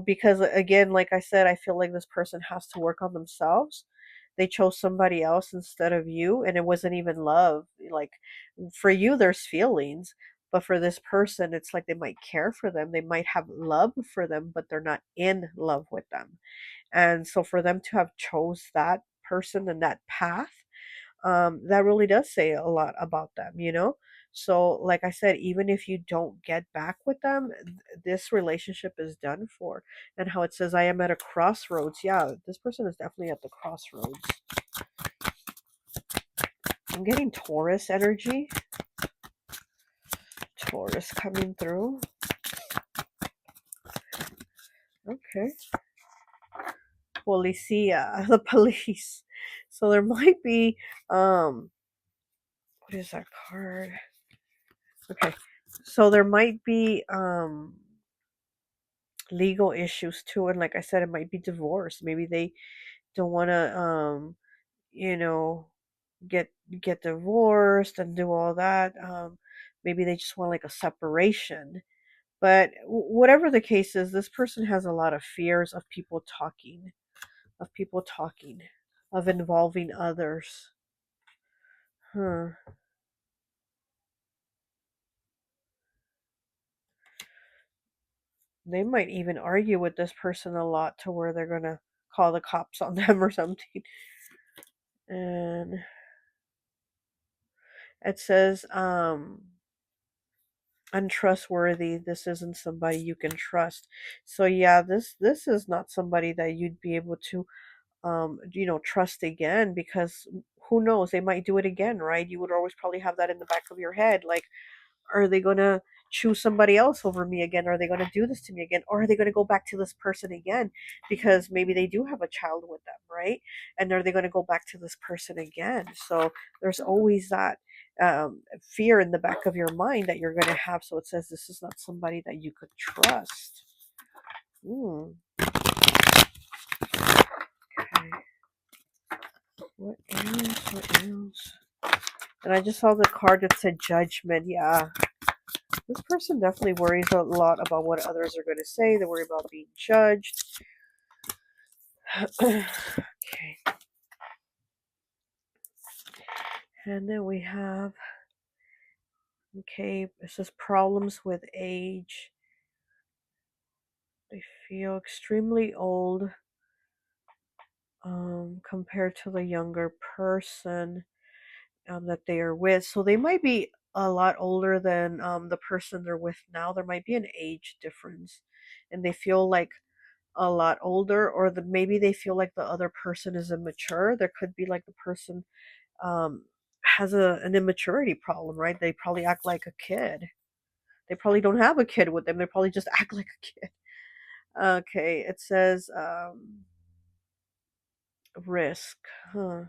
because again, like I said, I feel like this person has to work on themselves. They chose somebody else instead of you, and it wasn't even love. Like, for you, there's feelings, but for this person, it's like they might care for them, they might have love for them, but they're not in love with them. And so for them to have chose that person and that path, that really does say a lot about them. So like I said, even if you don't get back with them, this relationship is done for. And how it says, I am at a crossroads. Yeah, this person is definitely at the crossroads. I'm getting Taurus energy. Taurus coming through. Okay. Policia, the police. So there might be, what is that card? Okay. So there might be legal issues too, and like I said, it might be divorce. Maybe they don't want to you know get get divorced and do all that. Maybe they just want like a separation. But whatever the case is, this person has a lot of fears of people talking, of people talking, of involving others. Huh. They might even argue with this person a lot to where they're going to call the cops on them or something. And it says, untrustworthy. This isn't somebody you can trust. So yeah, this is not somebody that you'd be able to trust again, because who knows, they might do it again, right? You would always probably have that in the back of your head, like, are they going to choose somebody else over me again? Are they going to do this to me again? Or are they going to go back to this person again? Because maybe they do have a child with them, right? And are they going to go back to this person again? So there's always that fear in the back of your mind that you're going to have. So it says this is not somebody that you could trust. Okay. What else? What else? And I just saw the card that said judgment. Yeah. This person definitely worries a lot about what others are going to say. They worry about being judged. Okay. And then we have, okay, it says problems with age. They feel extremely old compared to the younger person that they are with. So they might be a lot older than the person they're with now. There might be an age difference. And they feel like a lot older, or maybe they feel like the other person is immature. There could be like the person has an immaturity problem, right? They probably act like a kid. They probably don't have a kid with them. They probably just act like a kid. Okay, it says risk. Huh.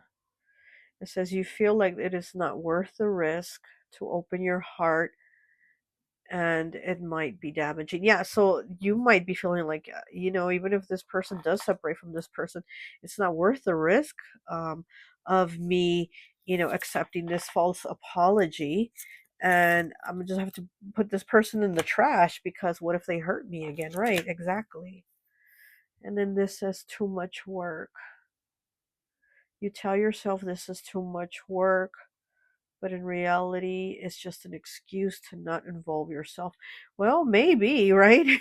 It says you feel like it is not worth the risk to open your heart, and it might be damaging. Yeah, so you might be feeling like, even if this person does separate from this person, it's not worth the risk of me, accepting this false apology. And I'm just have to put this person in the trash, because what if they hurt me again, right? Exactly. And then this says too much work. You tell yourself this is too much work, but in reality it's just an excuse to not involve yourself. Well, maybe, right?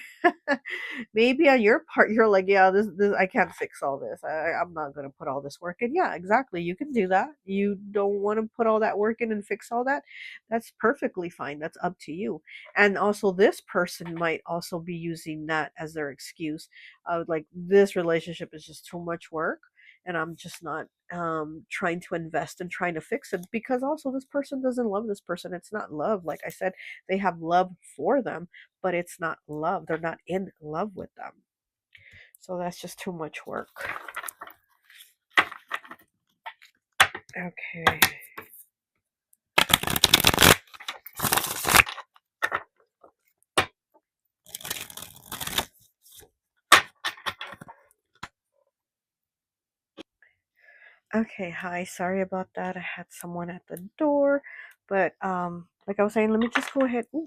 Maybe on your part you're like, yeah, this I can't fix all this. I'm not going to put all this work in. Yeah, exactly, you can do that. You don't want to put all that work in and fix all that. That's perfectly fine. That's up to you. And also, this person might also be using that as their excuse of like, this relationship is just too much work, and I'm just not trying to invest and trying to fix it, because also this person doesn't love this person. It's not love. Like I said, they have love for them, but it's not love. They're not in love with them. So that's just too much work. Okay. Okay, hi. Sorry about that. I had someone at the door, but like I was saying, let me just go ahead. Let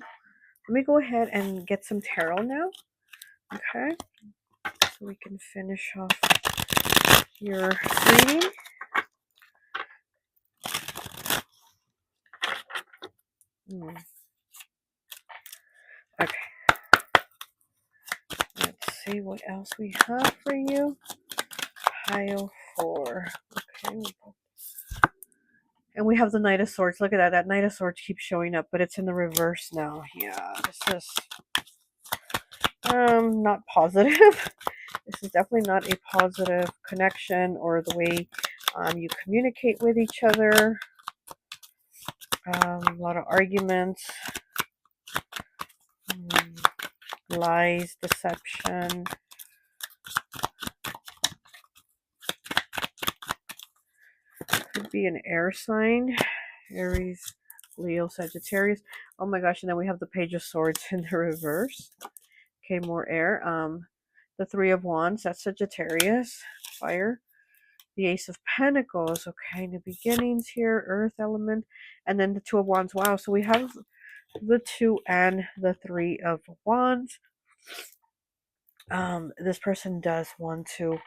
me go ahead and get some tarot now. Okay, so we can finish off your reading. Okay, let's see what else we have for you. Pile 4. Okay, and we have the Knight of Swords. Look at that. That Knight of Swords keeps showing up, but it's in the reverse now. Yeah, this is not positive. This is definitely not a positive connection, or the way you communicate with each other. A lot of arguments, lies, deception. Could be an air sign. Aries, Leo, Sagittarius. Oh my gosh, and then we have the Page of Swords in the reverse. Okay, more air. The Three of Wands, that's Sagittarius, fire. The Ace of Pentacles, okay, new beginnings here, earth element. And then the Two of Wands. Wow, so we have the Two and the Three of Wands. This person does want to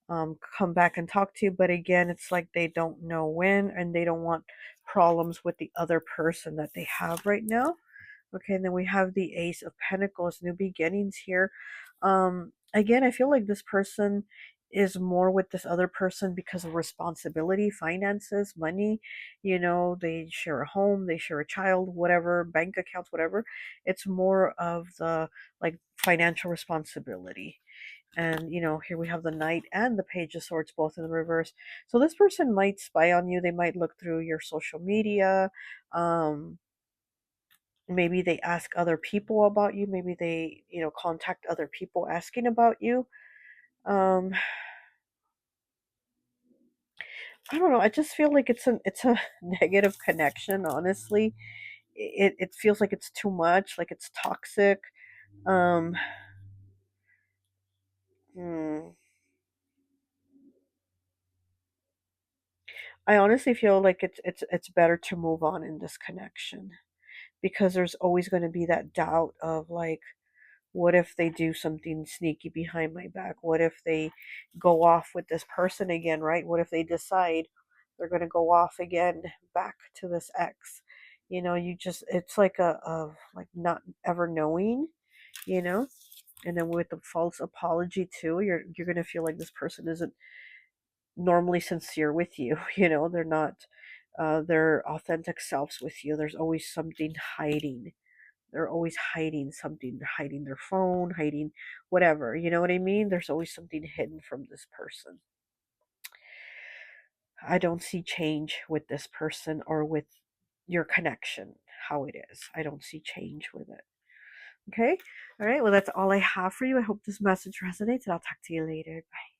come back and talk to you, but again, it's like they don't know when, and they don't want problems with the other person that they have right now. Okay, and then we have the Ace of Pentacles, new beginnings here. Again, I feel like this person is more with this other person because of responsibility, finances, money. You know, they share a home, they share a child, whatever, bank accounts, whatever. It's more of the like financial responsibility. And you know, here we have the Knight and the Page of Swords, both in the reverse. So this person might spy on you. They might look through your social media. Um, Maybe they ask other people about you. Maybe they, you know, contact other people asking about you. um I don't know, I just feel like it's a negative connection, honestly. It feels like it's too much, like it's toxic. um hmm, I honestly feel like it's better to move on in this connection, because there's always going to be that doubt of like, what if they do something sneaky behind my back? What if they go off with this person again, right? What if they decide they're going to go off again back to this ex? You know, you just, it's like a like not ever knowing, you know? And then with the false apology too, you're going to feel like this person isn't normally sincere with you. You know, they're not their authentic selves with you. There's always something hiding. They're always hiding something. They're hiding their phone, hiding whatever. You know what I mean? There's always something hidden from this person. I don't see change with this person or with your connection, how it is. I don't see change with it. Okay? All right. Well, that's all I have for you. I hope this message resonates, and I'll talk to you later. Bye.